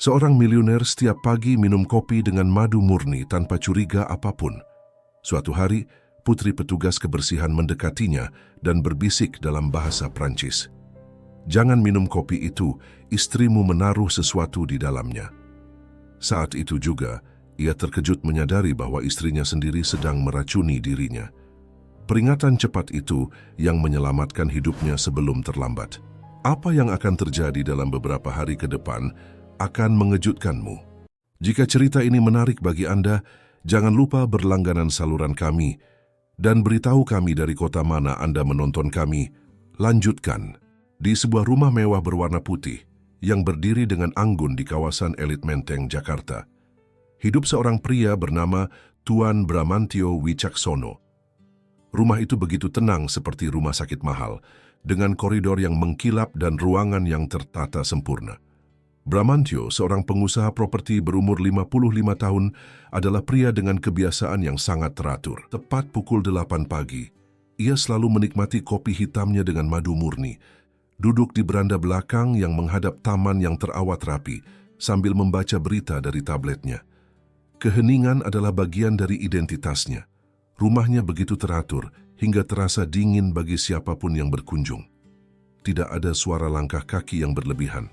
Seorang miliuner setiap pagi minum kopi dengan madu murni tanpa curiga apapun. Suatu hari, putri petugas kebersihan mendekatinya dan berbisik dalam bahasa Prancis. "Jangan minum kopi itu, istrimu menaruh sesuatu di dalamnya." Saat itu juga, ia terkejut menyadari bahwa istrinya sendiri sedang meracuni dirinya. Peringatan cepat itu yang menyelamatkan hidupnya sebelum terlambat. Apa yang akan terjadi dalam beberapa hari ke depan akan mengejutkanmu. Jika cerita ini menarik bagi Anda, jangan lupa berlangganan saluran kami dan beritahu kami dari kota mana Anda menonton kami. Lanjutkan. Di sebuah rumah mewah berwarna putih yang berdiri dengan anggun di kawasan elit Menteng, Jakarta, hidup seorang pria bernama Tuan Bramantyo Wicaksono. Rumah itu begitu tenang seperti rumah sakit mahal, dengan koridor yang mengkilap dan ruangan yang tertata sempurna. Bramantyo, seorang pengusaha properti berumur 55 tahun, adalah pria dengan kebiasaan yang sangat teratur. Tepat pukul 8 pagi, ia selalu menikmati kopi hitamnya dengan madu murni, duduk di beranda belakang yang menghadap taman yang terawat rapi, sambil membaca berita dari tabletnya. Keheningan adalah bagian dari identitasnya. Rumahnya begitu teratur, hingga terasa dingin bagi siapapun yang berkunjung. Tidak ada suara langkah kaki yang berlebihan.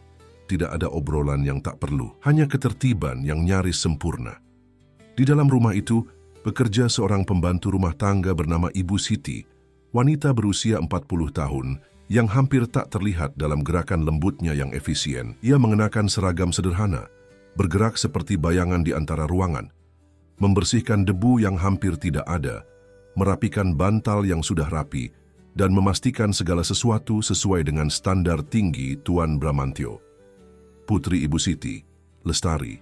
Tidak ada obrolan yang tak perlu, hanya ketertiban yang nyaris sempurna. Di dalam rumah itu, bekerja seorang pembantu rumah tangga bernama Ibu Siti, wanita berusia 40 tahun, yang hampir tak terlihat dalam gerakan lembutnya yang efisien. Ia mengenakan seragam sederhana, bergerak seperti bayangan di antara ruangan, membersihkan debu yang hampir tidak ada, merapikan bantal yang sudah rapi, dan memastikan segala sesuatu sesuai dengan standar tinggi Tuan Bramantyo. Putri Ibu Siti, Lestari,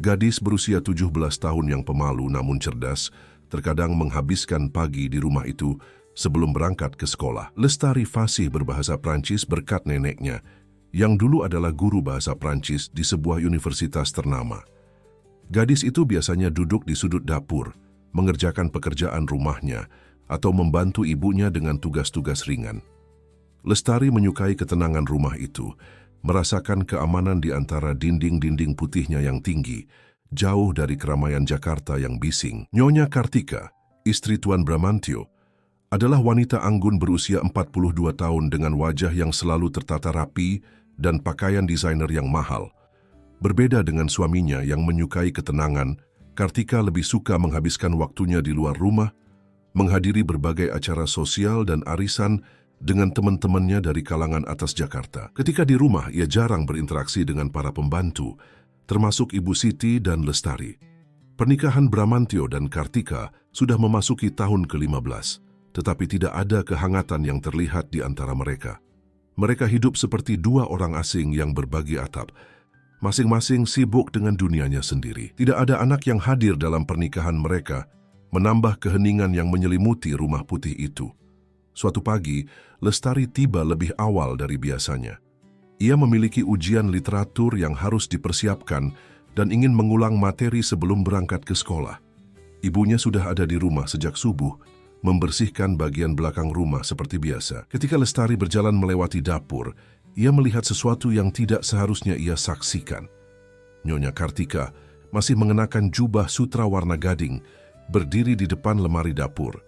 gadis berusia 17 tahun yang pemalu namun cerdas, terkadang menghabiskan pagi di rumah itu sebelum berangkat ke sekolah. Lestari fasih berbahasa Prancis berkat neneknya, yang dulu adalah guru bahasa Prancis di sebuah universitas ternama. Gadis itu biasanya duduk di sudut dapur, mengerjakan pekerjaan rumahnya, atau membantu ibunya dengan tugas-tugas ringan. Lestari menyukai ketenangan rumah itu, merasakan keamanan di antara dinding-dinding putihnya yang tinggi, jauh dari keramaian Jakarta yang bising. Nyonya Kartika, istri Tuan Bramantyo, adalah wanita anggun berusia 42 tahun dengan wajah yang selalu tertata rapi dan pakaian desainer yang mahal. Berbeda dengan suaminya yang menyukai ketenangan, Kartika lebih suka menghabiskan waktunya di luar rumah, menghadiri berbagai acara sosial dan arisan dengan teman-temannya dari kalangan atas Jakarta. Ketika di rumah, ia jarang berinteraksi dengan para pembantu, termasuk Ibu Siti dan Lestari. Pernikahan Bramantyo dan Kartika sudah memasuki tahun ke-15, tetapi tidak ada kehangatan yang terlihat di antara mereka. Mereka hidup seperti dua orang asing yang berbagi atap, masing-masing sibuk dengan dunianya sendiri. Tidak ada anak yang hadir dalam pernikahan mereka, menambah keheningan yang menyelimuti rumah putih itu. Suatu pagi, Lestari tiba lebih awal dari biasanya. Ia memiliki ujian literatur yang harus dipersiapkan dan ingin mengulang materi sebelum berangkat ke sekolah. Ibunya sudah ada di rumah sejak subuh, membersihkan bagian belakang rumah seperti biasa. Ketika Lestari berjalan melewati dapur, ia melihat sesuatu yang tidak seharusnya ia saksikan. Nyonya Kartika masih mengenakan jubah sutra warna gading, berdiri di depan lemari dapur.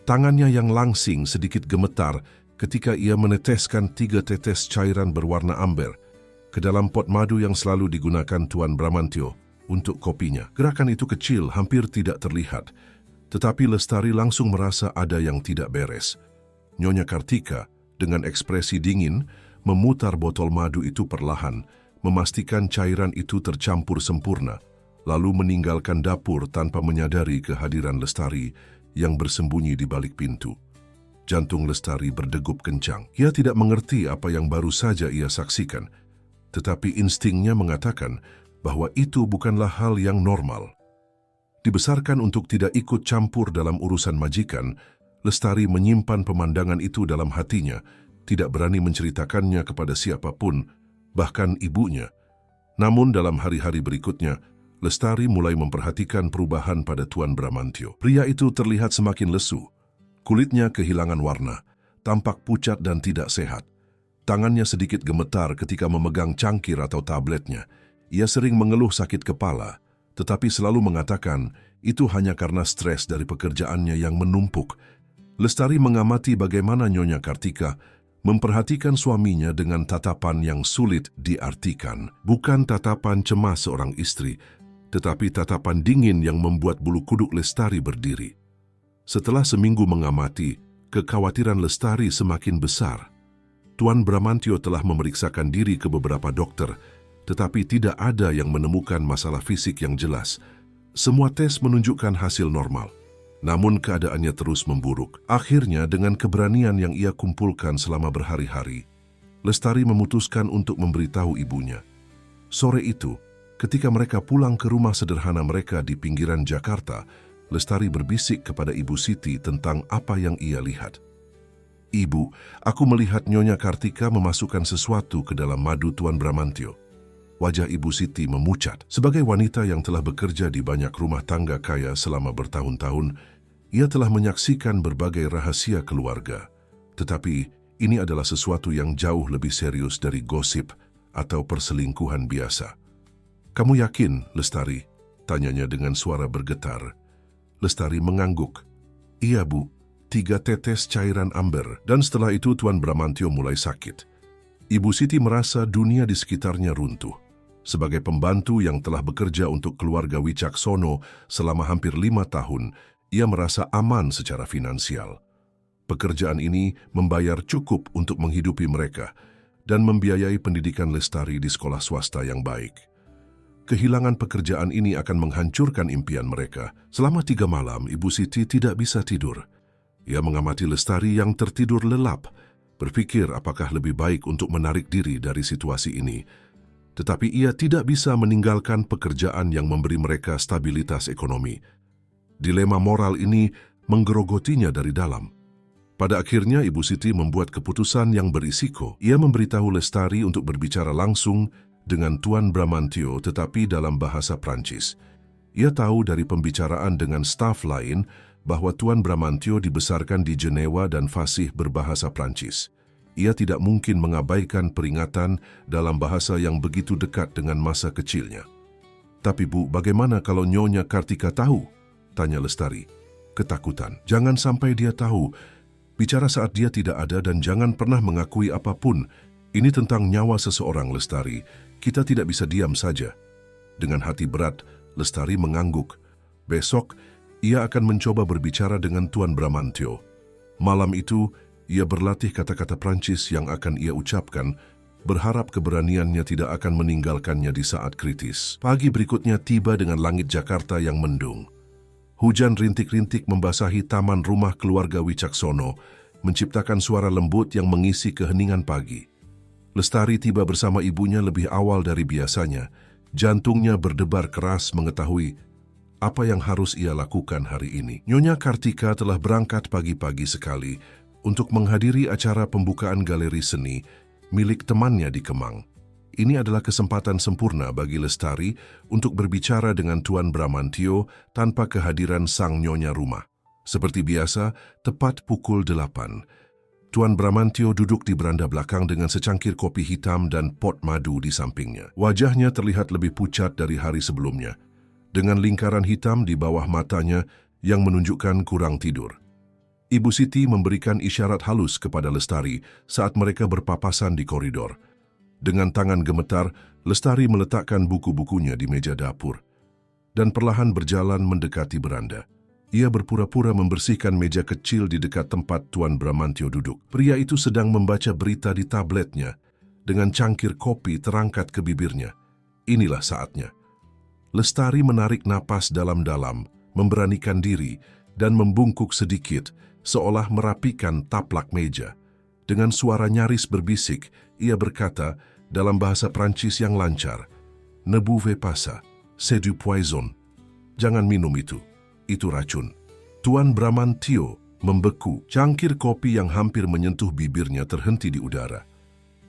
Tangannya yang langsing sedikit gemetar ketika ia meneteskan 3 tetes cairan berwarna amber ke dalam pot madu yang selalu digunakan Tuan Bramantyo untuk kopinya. Gerakan itu kecil, hampir tidak terlihat, tetapi Lestari langsung merasa ada yang tidak beres. Nyonya Kartika, dengan ekspresi dingin, memutar botol madu itu perlahan, memastikan cairan itu tercampur sempurna, lalu meninggalkan dapur tanpa menyadari kehadiran Lestari yang bersembunyi di balik pintu. Jantung Lestari berdegup kencang. Ia tidak mengerti apa yang baru saja ia saksikan, tetapi instingnya mengatakan bahwa itu bukanlah hal yang normal. Dibesarkan untuk tidak ikut campur dalam urusan majikan, Lestari menyimpan pemandangan itu dalam hatinya, tidak berani menceritakannya kepada siapapun, bahkan ibunya. Namun dalam hari-hari berikutnya, Lestari mulai memperhatikan perubahan pada Tuan Bramantyo. Pria itu terlihat semakin lesu. Kulitnya kehilangan warna, tampak pucat dan tidak sehat. Tangannya sedikit gemetar ketika memegang cangkir atau tabletnya. Ia sering mengeluh sakit kepala, tetapi selalu mengatakan itu hanya karena stres dari pekerjaannya yang menumpuk. Lestari mengamati bagaimana Nyonya Kartika memperhatikan suaminya dengan tatapan yang sulit diartikan. Bukan tatapan cemas seorang istri, tetapi tatapan dingin yang membuat bulu kuduk Lestari berdiri. Setelah seminggu mengamati, kekhawatiran Lestari semakin besar. Tuan Bramantyo telah memeriksakan diri ke beberapa dokter, tetapi tidak ada yang menemukan masalah fisik yang jelas. Semua tes menunjukkan hasil normal. Namun keadaannya terus memburuk. Akhirnya dengan keberanian yang ia kumpulkan selama berhari-hari, Lestari memutuskan untuk memberitahu ibunya. Sore itu, ketika mereka pulang ke rumah sederhana mereka di pinggiran Jakarta, Lestari berbisik kepada Ibu Siti tentang apa yang ia lihat. "Ibu, aku melihat Nyonya Kartika memasukkan sesuatu ke dalam madu Tuan Bramantyo." Wajah Ibu Siti memucat. Sebagai wanita yang telah bekerja di banyak rumah tangga kaya selama bertahun-tahun, ia telah menyaksikan berbagai rahasia keluarga. Tetapi ini adalah sesuatu yang jauh lebih serius dari gosip atau perselingkuhan biasa. "Kamu yakin, Lestari?" tanyanya dengan suara bergetar. Lestari mengangguk. "Iya, Bu, 3 tetes cairan amber." Dan setelah itu Tuan Bramantyo mulai sakit. Ibu Siti merasa dunia di sekitarnya runtuh. Sebagai pembantu yang telah bekerja untuk keluarga Wicaksono selama hampir 5 tahun, ia merasa aman secara finansial. Pekerjaan ini membayar cukup untuk menghidupi mereka dan membiayai pendidikan Lestari di sekolah swasta yang baik. Kehilangan pekerjaan ini akan menghancurkan impian mereka. Selama 3 malam, Ibu Siti tidak bisa tidur. Ia mengamati Lestari yang tertidur lelap, berpikir apakah lebih baik untuk menarik diri dari situasi ini. Tetapi ia tidak bisa meninggalkan pekerjaan yang memberi mereka stabilitas ekonomi. Dilema moral ini menggerogotinya dari dalam. Pada akhirnya Ibu Siti membuat keputusan yang berisiko. Ia memberitahu Lestari untuk berbicara langsung dengan Tuan Bramantyo tetapi dalam bahasa Prancis. Ia tahu dari pembicaraan dengan staf lain bahwa Tuan Bramantyo dibesarkan di Jenewa dan fasih berbahasa Prancis. Ia tidak mungkin mengabaikan peringatan dalam bahasa yang begitu dekat dengan masa kecilnya. "Tapi Bu, bagaimana kalau Nyonya Kartika tahu?" tanya Lestari. Ketakutan. "Jangan sampai dia tahu. Bicara saat dia tidak ada dan jangan pernah mengakui apapun. Ini tentang nyawa seseorang, Lestari. Kita tidak bisa diam saja." Dengan hati berat, Lestari mengangguk. Besok, ia akan mencoba berbicara dengan Tuan Bramantyo. Malam itu, ia berlatih kata-kata Prancis yang akan ia ucapkan, berharap keberaniannya tidak akan meninggalkannya di saat kritis. Pagi berikutnya tiba dengan langit Jakarta yang mendung. Hujan rintik-rintik membasahi taman rumah keluarga Wicaksono, menciptakan suara lembut yang mengisi keheningan pagi. Lestari tiba bersama ibunya lebih awal dari biasanya. Jantungnya berdebar keras mengetahui apa yang harus ia lakukan hari ini. Nyonya Kartika telah berangkat pagi-pagi sekali untuk menghadiri acara pembukaan galeri seni milik temannya di Kemang. Ini adalah kesempatan sempurna bagi Lestari untuk berbicara dengan Tuan Bramantyo tanpa kehadiran sang nyonya rumah. Seperti biasa, tepat pukul 8, Tuan Bramantyo duduk di beranda belakang dengan secangkir kopi hitam dan pot madu di sampingnya. Wajahnya terlihat lebih pucat dari hari sebelumnya, dengan lingkaran hitam di bawah matanya yang menunjukkan kurang tidur. Ibu Siti memberikan isyarat halus kepada Lestari saat mereka berpapasan di koridor. Dengan tangan gemetar, Lestari meletakkan buku-bukunya di meja dapur dan perlahan berjalan mendekati beranda. Ia berpura-pura membersihkan meja kecil di dekat tempat Tuan Bramantyo duduk. Pria itu sedang membaca berita di tabletnya dengan cangkir kopi terangkat ke bibirnya. Inilah saatnya. Lestari menarik napas dalam-dalam, memberanikan diri, dan membungkuk sedikit, seolah merapikan taplak meja. Dengan suara nyaris berbisik, ia berkata dalam bahasa Prancis yang lancar, "Ne buvez pas ça, c'est du poison." Jangan minum itu racun. Tuan Bramantyo membeku. Cangkir kopi yang hampir menyentuh bibirnya terhenti di udara.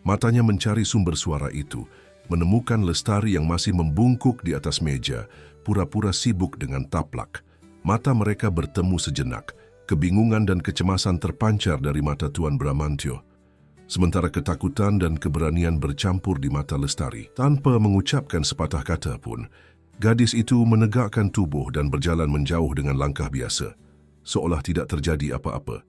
Matanya mencari sumber suara itu, menemukan Lestari yang masih membungkuk di atas meja, pura-pura sibuk dengan taplak. Mata mereka bertemu sejenak. Kebingungan dan kecemasan terpancar dari mata Tuan Bramantyo. sementara ketakutan dan keberanian bercampur di mata Lestari. Tanpa mengucapkan sepatah kata pun, gadis itu menegakkan tubuh dan berjalan menjauh dengan langkah biasa, seolah tidak terjadi apa-apa.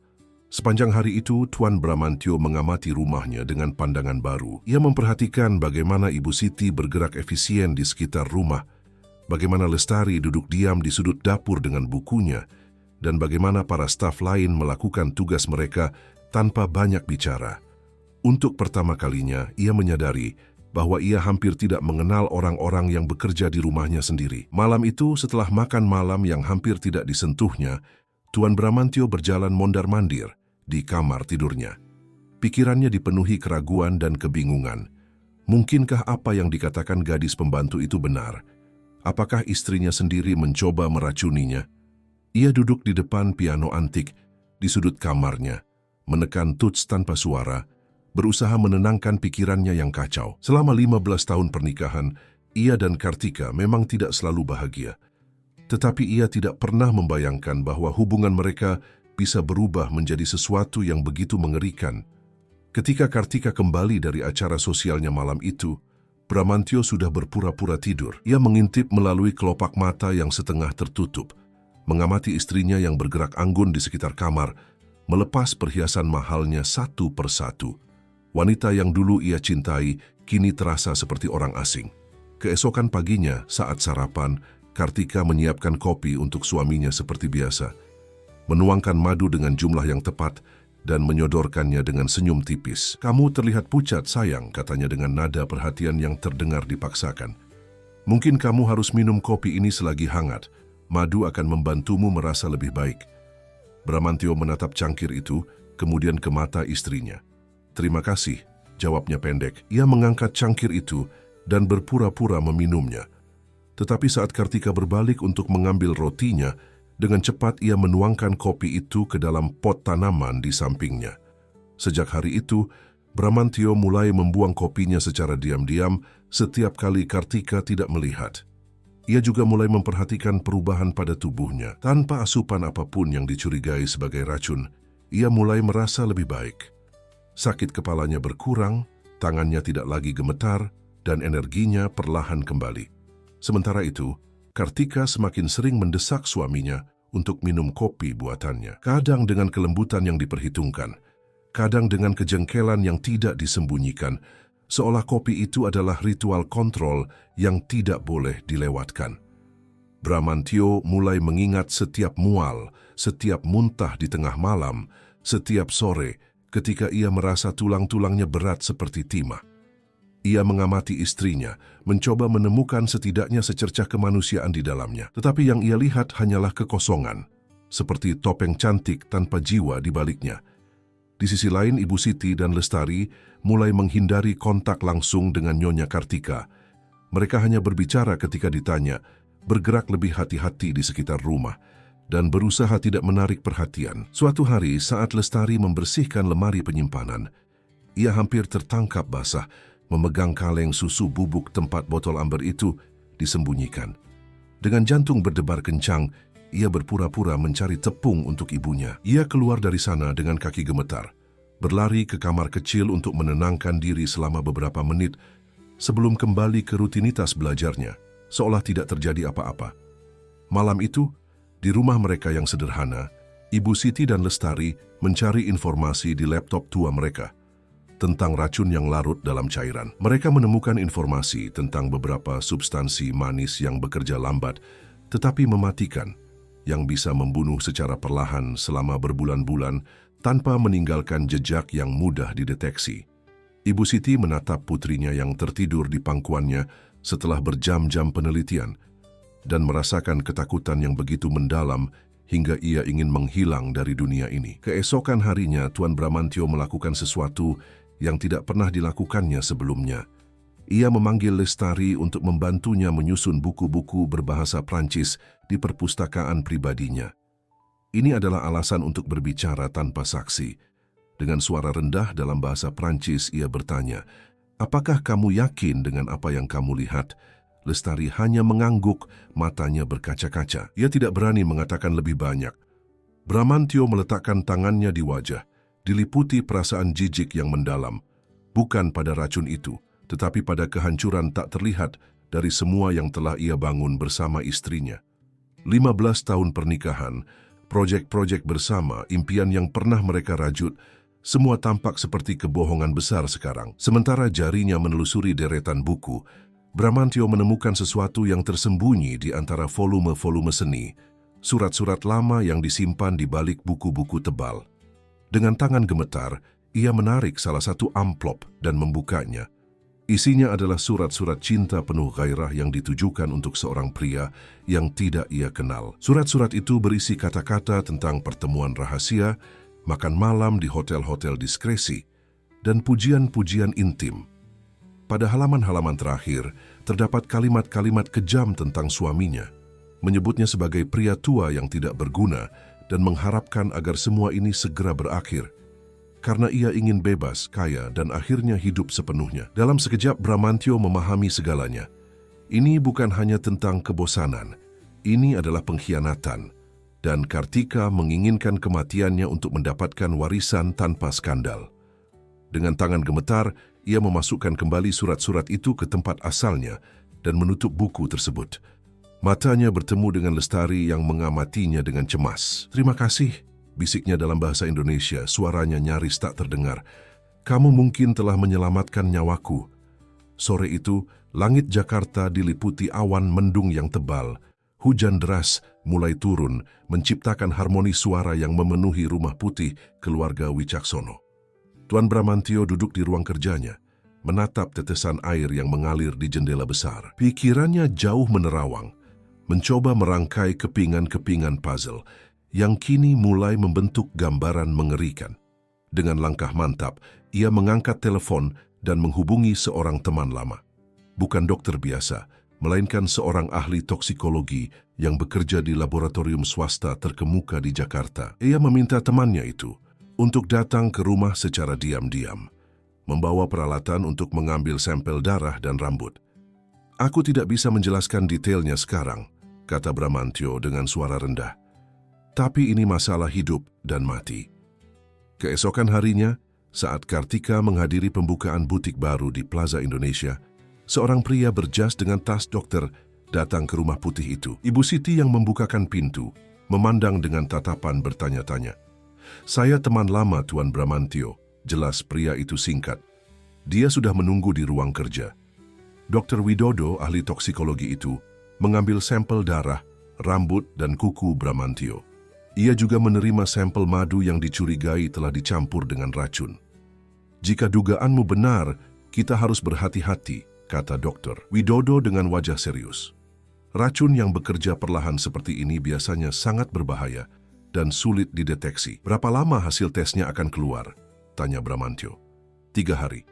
Sepanjang hari itu, Tuan Bramantyo mengamati rumahnya dengan pandangan baru. Ia memperhatikan bagaimana Ibu Siti bergerak efisien di sekitar rumah, bagaimana Lestari duduk diam di sudut dapur dengan bukunya, dan bagaimana para staf lain melakukan tugas mereka tanpa banyak bicara. Untuk pertama kalinya, ia menyadari bahwa ia hampir tidak mengenal orang-orang yang bekerja di rumahnya sendiri. Malam itu, setelah makan malam yang hampir tidak disentuhnya, Tuan Bramantyo berjalan mondar-mandir di kamar tidurnya. Pikirannya dipenuhi keraguan dan kebingungan. Mungkinkah apa yang dikatakan gadis pembantu itu benar? Apakah istrinya sendiri mencoba meracuninya? Ia duduk di depan piano antik di sudut kamarnya, menekan tuts tanpa suara, berusaha menenangkan pikirannya yang kacau. Selama 15 tahun pernikahan, ia dan Kartika memang tidak selalu bahagia. Tetapi ia tidak pernah membayangkan bahwa hubungan mereka bisa berubah menjadi sesuatu yang begitu mengerikan. Ketika Kartika kembali dari acara sosialnya malam itu, Bramantyo sudah berpura-pura tidur. Ia mengintip melalui kelopak mata yang setengah tertutup, mengamati istrinya yang bergerak anggun di sekitar kamar, melepas perhiasan mahalnya satu persatu. Wanita yang dulu ia cintai kini terasa seperti orang asing. Keesokan paginya, saat sarapan, Kartika menyiapkan kopi untuk suaminya seperti biasa, menuangkan madu dengan jumlah yang tepat dan menyodorkannya dengan senyum tipis. "Kamu terlihat pucat, sayang," katanya dengan nada perhatian yang terdengar dipaksakan. "Mungkin kamu harus minum kopi ini selagi hangat. Madu akan membantumu merasa lebih baik." Bramantyo menatap cangkir itu, kemudian ke mata istrinya. "Terima kasih," jawabnya pendek. Ia mengangkat cangkir itu dan berpura-pura meminumnya. Tetapi saat Kartika berbalik untuk mengambil rotinya, dengan cepat ia menuangkan kopi itu ke dalam pot tanaman di sampingnya. Sejak hari itu, Bramantyo mulai membuang kopinya secara diam-diam setiap kali Kartika tidak melihat. Ia juga mulai memperhatikan perubahan pada tubuhnya. Tanpa asupan apapun yang dicurigai sebagai racun, ia mulai merasa lebih baik. Sakit kepalanya berkurang, tangannya tidak lagi gemetar, dan energinya perlahan kembali. Sementara itu, Kartika semakin sering mendesak suaminya untuk minum kopi buatannya. Kadang dengan kelembutan yang diperhitungkan, kadang dengan kejengkelan yang tidak disembunyikan, seolah kopi itu adalah ritual kontrol yang tidak boleh dilewatkan. Bramantyo mulai mengingat setiap mual, setiap muntah di tengah malam, setiap sore ketika ia merasa tulang-tulangnya berat seperti timah. Ia mengamati istrinya, mencoba menemukan setidaknya secercah kemanusiaan di dalamnya. Tetapi yang ia lihat hanyalah kekosongan, seperti topeng cantik tanpa jiwa di baliknya. Di sisi lain, Ibu Siti dan Lestari mulai menghindari kontak langsung dengan Nyonya Kartika. Mereka hanya berbicara ketika ditanya, bergerak lebih hati-hati di sekitar rumah, dan berusaha tidak menarik perhatian. Suatu hari, saat Lestari membersihkan lemari penyimpanan, ia hampir tertangkap basah, memegang kaleng susu bubuk tempat botol amber itu disembunyikan. Dengan jantung berdebar kencang, ia berpura-pura mencari tepung untuk ibunya. Ia keluar dari sana dengan kaki gemetar, berlari ke kamar kecil untuk menenangkan diri selama beberapa menit sebelum kembali ke rutinitas belajarnya, seolah tidak terjadi apa-apa. Malam itu, di rumah mereka yang sederhana, Ibu Siti dan Lestari mencari informasi di laptop tua mereka tentang racun yang larut dalam cairan. Mereka menemukan informasi tentang beberapa substansi manis yang bekerja lambat tetapi mematikan, yang bisa membunuh secara perlahan selama berbulan-bulan tanpa meninggalkan jejak yang mudah dideteksi. Ibu Siti menatap putrinya yang tertidur di pangkuannya setelah berjam-jam penelitian dan merasakan ketakutan yang begitu mendalam hingga ia ingin menghilang dari dunia ini. Keesokan harinya, Tuan Bramantyo melakukan sesuatu yang tidak pernah dilakukannya sebelumnya. Ia memanggil Lestari untuk membantunya menyusun buku-buku berbahasa Prancis di perpustakaan pribadinya. Ini adalah alasan untuk berbicara tanpa saksi. Dengan suara rendah dalam bahasa Prancis, ia bertanya, "Apakah kamu yakin dengan apa yang kamu lihat?" Lestari hanya mengangguk, matanya berkaca-kaca. Ia tidak berani mengatakan lebih banyak. Bramantyo meletakkan tangannya di wajah, diliputi perasaan jijik yang mendalam, bukan pada racun itu, tetapi pada kehancuran tak terlihat dari semua yang telah ia bangun bersama istrinya. 15 tahun pernikahan, proyek-proyek bersama, impian yang pernah mereka rajut, semua tampak seperti kebohongan besar sekarang. Sementara jarinya menelusuri deretan buku, Bramantyo menemukan sesuatu yang tersembunyi di antara volume-volume seni, surat-surat lama yang disimpan di balik buku-buku tebal. Dengan tangan gemetar, ia menarik salah satu amplop dan membukanya. Isinya adalah surat-surat cinta penuh gairah yang ditujukan untuk seorang pria yang tidak ia kenal. Surat-surat itu berisi kata-kata tentang pertemuan rahasia, makan malam di hotel-hotel diskresi, dan pujian-pujian intim. Pada halaman-halaman terakhir, terdapat kalimat-kalimat kejam tentang suaminya, menyebutnya sebagai pria tua yang tidak berguna dan mengharapkan agar semua ini segera berakhir, karena ia ingin bebas, kaya, dan akhirnya hidup sepenuhnya. Dalam sekejap, Bramantyo memahami segalanya. Ini bukan hanya tentang kebosanan, ini adalah pengkhianatan, dan Kartika menginginkan kematiannya untuk mendapatkan warisan tanpa skandal. Dengan tangan gemetar, ia memasukkan kembali surat-surat itu ke tempat asalnya dan menutup buku tersebut. Matanya bertemu dengan Lestari yang mengamatinya dengan cemas. "Terima kasih," bisiknya dalam bahasa Indonesia, suaranya nyaris tak terdengar. "Kamu mungkin telah menyelamatkan nyawaku." Sore itu, langit Jakarta diliputi awan mendung yang tebal. Hujan deras mulai turun, menciptakan harmoni suara yang memenuhi rumah putih keluarga Wicaksono. Tuan Bramantyo duduk di ruang kerjanya, menatap tetesan air yang mengalir di jendela besar. Pikirannya jauh menerawang, mencoba merangkai kepingan-kepingan puzzle yang kini mulai membentuk gambaran mengerikan. Dengan langkah mantap, ia mengangkat telepon dan menghubungi seorang teman lama. Bukan dokter biasa, melainkan seorang ahli toksikologi yang bekerja di laboratorium swasta terkemuka di Jakarta. Ia meminta temannya itu untuk datang ke rumah secara diam-diam, membawa peralatan untuk mengambil sampel darah dan rambut. "Aku tidak bisa menjelaskan detailnya sekarang," kata Bramantyo dengan suara rendah. "Tapi ini masalah hidup dan mati." Keesokan harinya, saat Kartika menghadiri pembukaan butik baru di Plaza Indonesia, seorang pria berjas dengan tas dokter datang ke rumah putih itu. Ibu Siti yang membukakan pintu, memandang dengan tatapan bertanya-tanya. "Saya teman lama Tuan Bramantyo," jelas pria itu singkat. Dia sudah menunggu di ruang kerja. Dr. Widodo, ahli toksikologi itu, mengambil sampel darah, rambut, dan kuku Bramantyo. Ia juga menerima sampel madu yang dicurigai telah dicampur dengan racun. "Jika dugaanmu benar, kita harus berhati-hati," kata dokter Widodo dengan wajah serius. "Racun yang bekerja perlahan seperti ini biasanya sangat berbahaya dan sulit dideteksi." "Berapa lama hasil tesnya akan keluar?" tanya Bramantyo. 3 hari.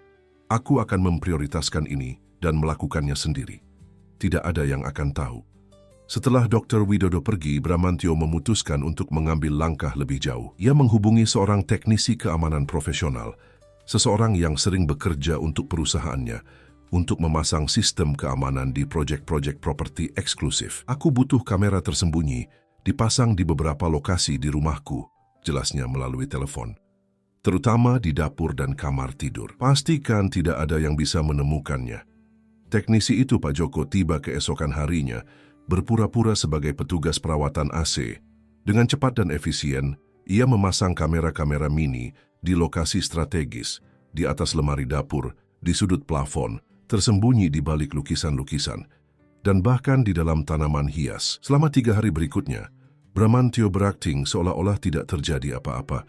"Aku akan memprioritaskan ini dan melakukannya sendiri. Tidak ada yang akan tahu." Setelah Dr. Widodo pergi, Bramantyo memutuskan untuk mengambil langkah lebih jauh. Ia menghubungi seorang teknisi keamanan profesional, seseorang yang sering bekerja untuk perusahaannya, untuk memasang sistem keamanan di proyek-proyek properti eksklusif. "Aku butuh kamera tersembunyi, dipasang di beberapa lokasi di rumahku," jelasnya melalui telepon. "Terutama di dapur dan kamar tidur. Pastikan tidak ada yang bisa menemukannya." Teknisi itu, Pak Joko, tiba keesokan harinya, berpura-pura sebagai petugas perawatan AC. Dengan cepat dan efisien, ia memasang kamera-kamera mini di lokasi strategis, di atas lemari dapur, di sudut plafon, tersembunyi di balik lukisan-lukisan, dan bahkan di dalam tanaman hias. Selama 3 hari berikutnya, Bramantyo berakting seolah-olah tidak terjadi apa-apa.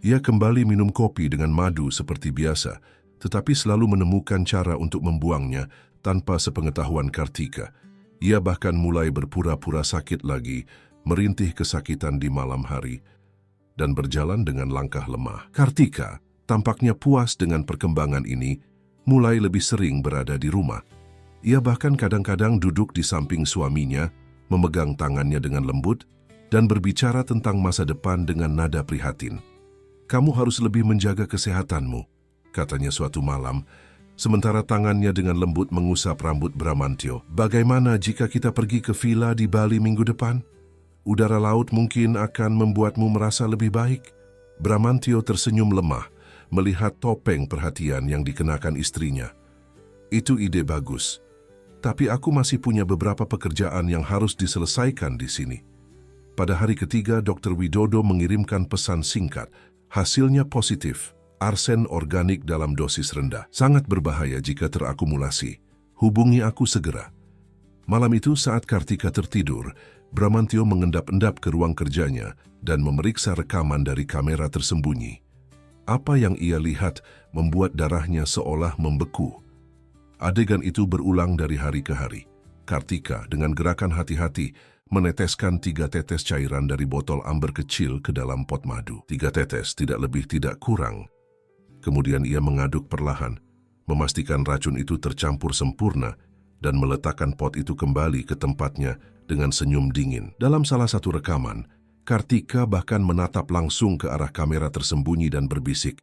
Ia kembali minum kopi dengan madu seperti biasa, tetapi selalu menemukan cara untuk membuangnya tanpa sepengetahuan Kartika. Ia bahkan mulai berpura-pura sakit lagi, merintih kesakitan di malam hari, dan berjalan dengan langkah lemah. Kartika tampaknya puas dengan perkembangan ini, mulai lebih sering berada di rumah. Ia bahkan kadang-kadang duduk di samping suaminya, memegang tangannya dengan lembut, dan berbicara tentang masa depan dengan nada prihatin. "Kamu harus lebih menjaga kesehatanmu," katanya suatu malam, sementara tangannya dengan lembut mengusap rambut Bramantyo. "Bagaimana jika kita pergi ke villa di Bali minggu depan? Udara laut mungkin akan membuatmu merasa lebih baik." Bramantyo tersenyum lemah melihat topeng perhatian yang dikenakan istrinya. Itu ide bagus, tapi aku masih punya beberapa pekerjaan yang harus diselesaikan di sini. Pada hari ketiga, Dr. Widodo mengirimkan pesan singkat. Hasilnya positif, arsen organik dalam dosis rendah. Sangat berbahaya jika terakumulasi. Hubungi aku segera. Malam itu saat Kartika tertidur, Bramantyo mengendap-endap ke ruang kerjanya dan memeriksa rekaman dari kamera tersembunyi. Apa yang ia lihat membuat darahnya seolah membeku. Adegan itu berulang dari hari ke hari. Kartika dengan gerakan hati-hati meneteskan 3 tetes cairan dari botol amber kecil ke dalam pot madu. 3 tetes, tidak lebih tidak kurang. Kemudian ia mengaduk perlahan, memastikan racun itu tercampur sempurna dan meletakkan pot itu kembali ke tempatnya dengan senyum dingin. Dalam salah satu rekaman, Kartika bahkan menatap langsung ke arah kamera tersembunyi dan berbisik,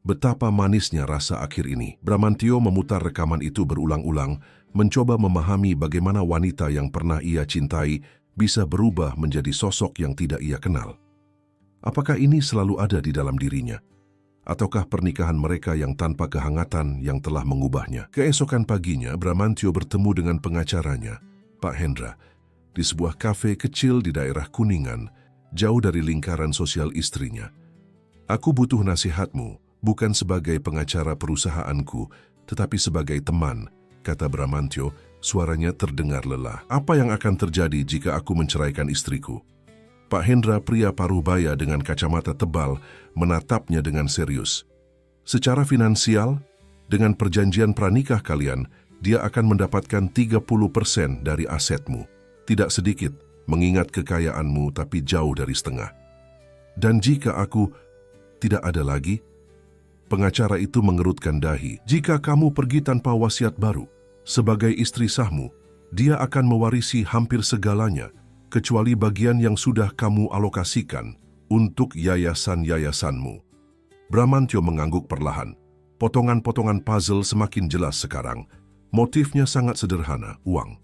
"Betapa manisnya rasa akhir ini." Bramantyo memutar rekaman itu berulang-ulang, mencoba memahami bagaimana wanita yang pernah ia cintai bisa berubah menjadi sosok yang tidak ia kenal. Apakah ini selalu ada di dalam dirinya? Ataukah pernikahan mereka yang tanpa kehangatan yang telah mengubahnya? Keesokan paginya, Bramantyo bertemu dengan pengacaranya, Pak Hendra, di sebuah kafe kecil di daerah Kuningan, jauh dari lingkaran sosial istrinya. "Aku butuh nasihatmu, bukan sebagai pengacara perusahaanku, tetapi sebagai teman," kata Bramantyo, suaranya terdengar lelah. "Apa yang akan terjadi jika aku menceraikan istriku?" Pak Hendra, pria parubaya dengan kacamata tebal, menatapnya dengan serius. "Secara finansial, dengan perjanjian pranikah kalian, dia akan mendapatkan 30% dari asetmu. Tidak sedikit, mengingat kekayaanmu, tapi jauh dari setengah. Dan jika aku tidak ada lagi?" Pengacara itu mengerutkan dahi. "Jika kamu pergi tanpa wasiat baru, sebagai istri sahmu, dia akan mewarisi hampir segalanya, kecuali bagian yang sudah kamu alokasikan untuk yayasan-yayasanmu." Bramantyo mengangguk perlahan. Potongan-potongan puzzle semakin jelas sekarang. Motifnya sangat sederhana, uang.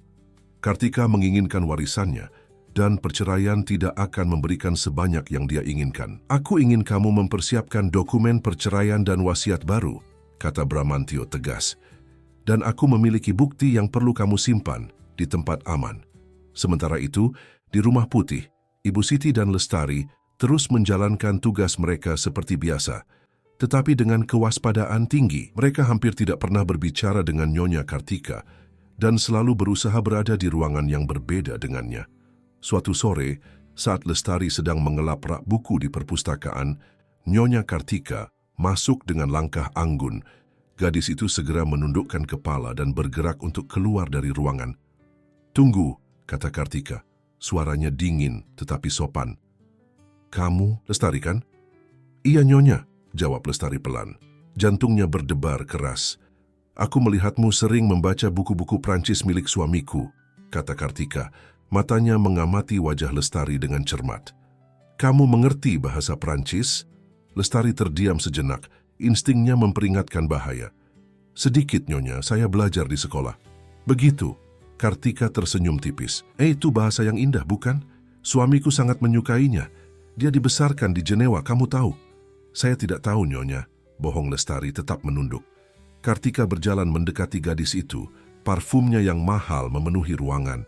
Kartika menginginkan warisannya, dan perceraian tidak akan memberikan sebanyak yang dia inginkan. "Aku ingin kamu mempersiapkan dokumen perceraian dan wasiat baru," kata Bramantyo tegas. "Dan aku memiliki bukti yang perlu kamu simpan di tempat aman." Sementara itu, di Rumah Putih, Ibu Siti dan Lestari terus menjalankan tugas mereka seperti biasa. Tetapi dengan kewaspadaan tinggi, mereka hampir tidak pernah berbicara dengan Nyonya Kartika dan selalu berusaha berada di ruangan yang berbeda dengannya. Suatu sore, saat Lestari sedang mengelap rak buku di perpustakaan, Nyonya Kartika masuk dengan langkah anggun. Gadis itu segera menundukkan kepala dan bergerak untuk keluar dari ruangan. "Tunggu," kata Kartika. Suaranya dingin tetapi sopan. "Kamu Lestari kan?" "Iya, Nyonya," jawab Lestari pelan. Jantungnya berdebar keras. "Aku melihatmu sering membaca buku-buku Prancis milik suamiku," kata Kartika. Matanya mengamati wajah Lestari dengan cermat. "Kamu mengerti bahasa Prancis?" Lestari terdiam sejenak, instingnya memperingatkan bahaya. "Sedikit, Nyonya, saya belajar di sekolah." "Begitu?" Kartika tersenyum tipis. Itu bahasa yang indah, bukan? Suamiku sangat menyukainya. Dia dibesarkan di Jenewa, kamu tahu." "Saya tidak tahu, Nyonya." Bohong Lestari tetap menunduk. Kartika berjalan mendekati gadis itu. Parfumnya yang mahal memenuhi ruangan.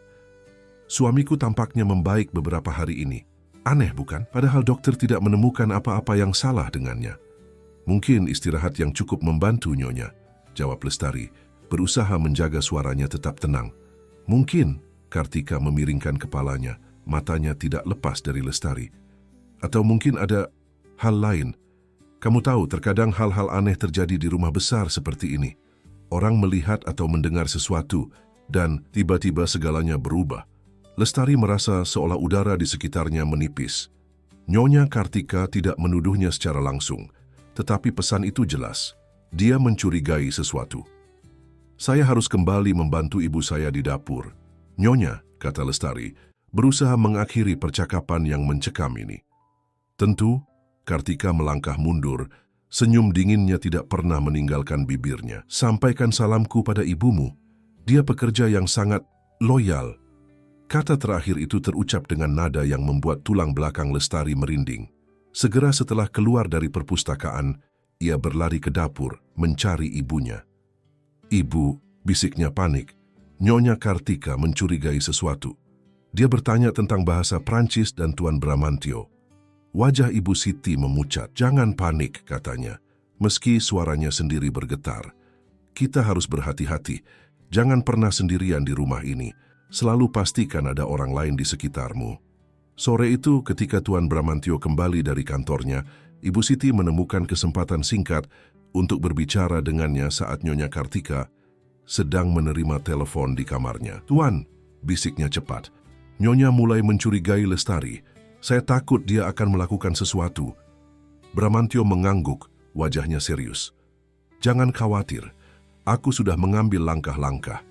"Suamiku tampaknya membaik beberapa hari ini. Aneh, bukan? Padahal dokter tidak menemukan apa-apa yang salah dengannya." "Mungkin istirahat yang cukup membantu, Nyonya," jawab Lestari, berusaha menjaga suaranya tetap tenang. "Mungkin," Kartika memiringkan kepalanya, matanya tidak lepas dari Lestari. "Atau mungkin ada hal lain. Kamu tahu, terkadang hal-hal aneh terjadi di rumah besar seperti ini. Orang melihat atau mendengar sesuatu, dan tiba-tiba segalanya berubah." Lestari merasa seolah udara di sekitarnya menipis. Nyonya Kartika tidak menuduhnya secara langsung, tetapi pesan itu jelas. Dia mencurigai sesuatu. "Saya harus kembali membantu ibu saya di dapur." "Nyonya," kata Lestari, berusaha mengakhiri percakapan yang mencekam ini. "Tentu." Kartika melangkah mundur, senyum dinginnya tidak pernah meninggalkan bibirnya. "Sampaikan salamku pada ibumu. Dia pekerja yang sangat loyal." Kata terakhir itu terucap dengan nada yang membuat tulang belakang Lestari merinding. Segera setelah keluar dari perpustakaan, ia berlari ke dapur mencari ibunya. "Ibu," bisiknya panik. Nyonya Kartika mencurigai sesuatu. Dia bertanya tentang bahasa Prancis dan Tuan Bramantio. Wajah Ibu Siti memucat. "Jangan panik," katanya, meski suaranya sendiri bergetar. "Kita harus berhati-hati. Jangan pernah sendirian di rumah ini. Selalu pastikan ada orang lain di sekitarmu." Sore itu, ketika Tuan Bramantio kembali dari kantornya, Ibu Siti menemukan kesempatan singkat untuk berbicara dengannya saat Nyonya Kartika sedang menerima telepon di kamarnya. "Tuan," bisiknya cepat. Nyonya mulai mencurigai Lestari. "Saya takut dia akan melakukan sesuatu." Bramantio mengangguk, wajahnya serius. "Jangan khawatir, aku sudah mengambil langkah-langkah.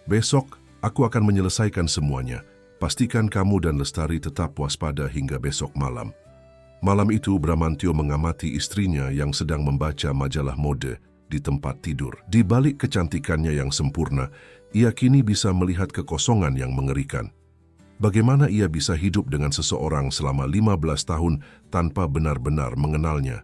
Besok, aku akan menyelesaikan semuanya. Pastikan kamu dan Lestari tetap waspada hingga besok malam." Malam itu, Bramantio mengamati istrinya yang sedang membaca majalah mode di tempat tidur. Di balik kecantikannya yang sempurna, ia kini bisa melihat kekosongan yang mengerikan. Bagaimana ia bisa hidup dengan seseorang selama 15 tahun tanpa benar-benar mengenalnya?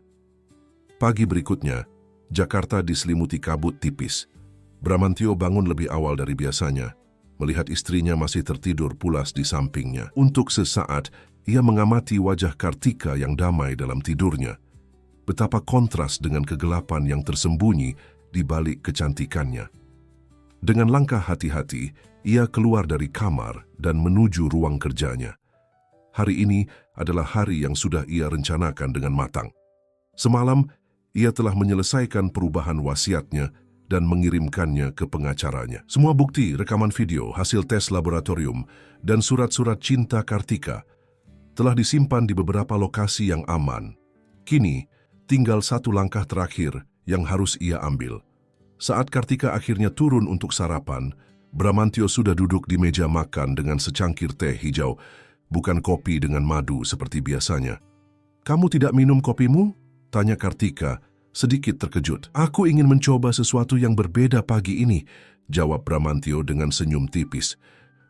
Pagi berikutnya, Jakarta diselimuti kabut tipis. Bramantio bangun lebih awal dari biasanya, melihat istrinya masih tertidur pulas di sampingnya. Untuk sesaat, ia mengamati wajah Kartika yang damai dalam tidurnya. Betapa kontras dengan kegelapan yang tersembunyi di balik kecantikannya. Dengan langkah hati-hati, ia keluar dari kamar dan menuju ruang kerjanya. Hari ini adalah hari yang sudah ia rencanakan dengan matang. Semalam, ia telah menyelesaikan perubahan wasiatnya dan mengirimkannya ke pengacaranya. Semua bukti, rekaman video, hasil tes laboratorium, dan surat-surat cinta Kartika telah disimpan di beberapa lokasi yang aman. Kini, tinggal satu langkah terakhir yang harus ia ambil. Saat Kartika akhirnya turun untuk sarapan, Bramantio sudah duduk di meja makan dengan secangkir teh hijau, bukan kopi dengan madu seperti biasanya. "Kamu tidak minum kopimu?" tanya Kartika, sedikit terkejut. "Aku ingin mencoba sesuatu yang berbeda pagi ini," jawab Bramantio dengan senyum tipis.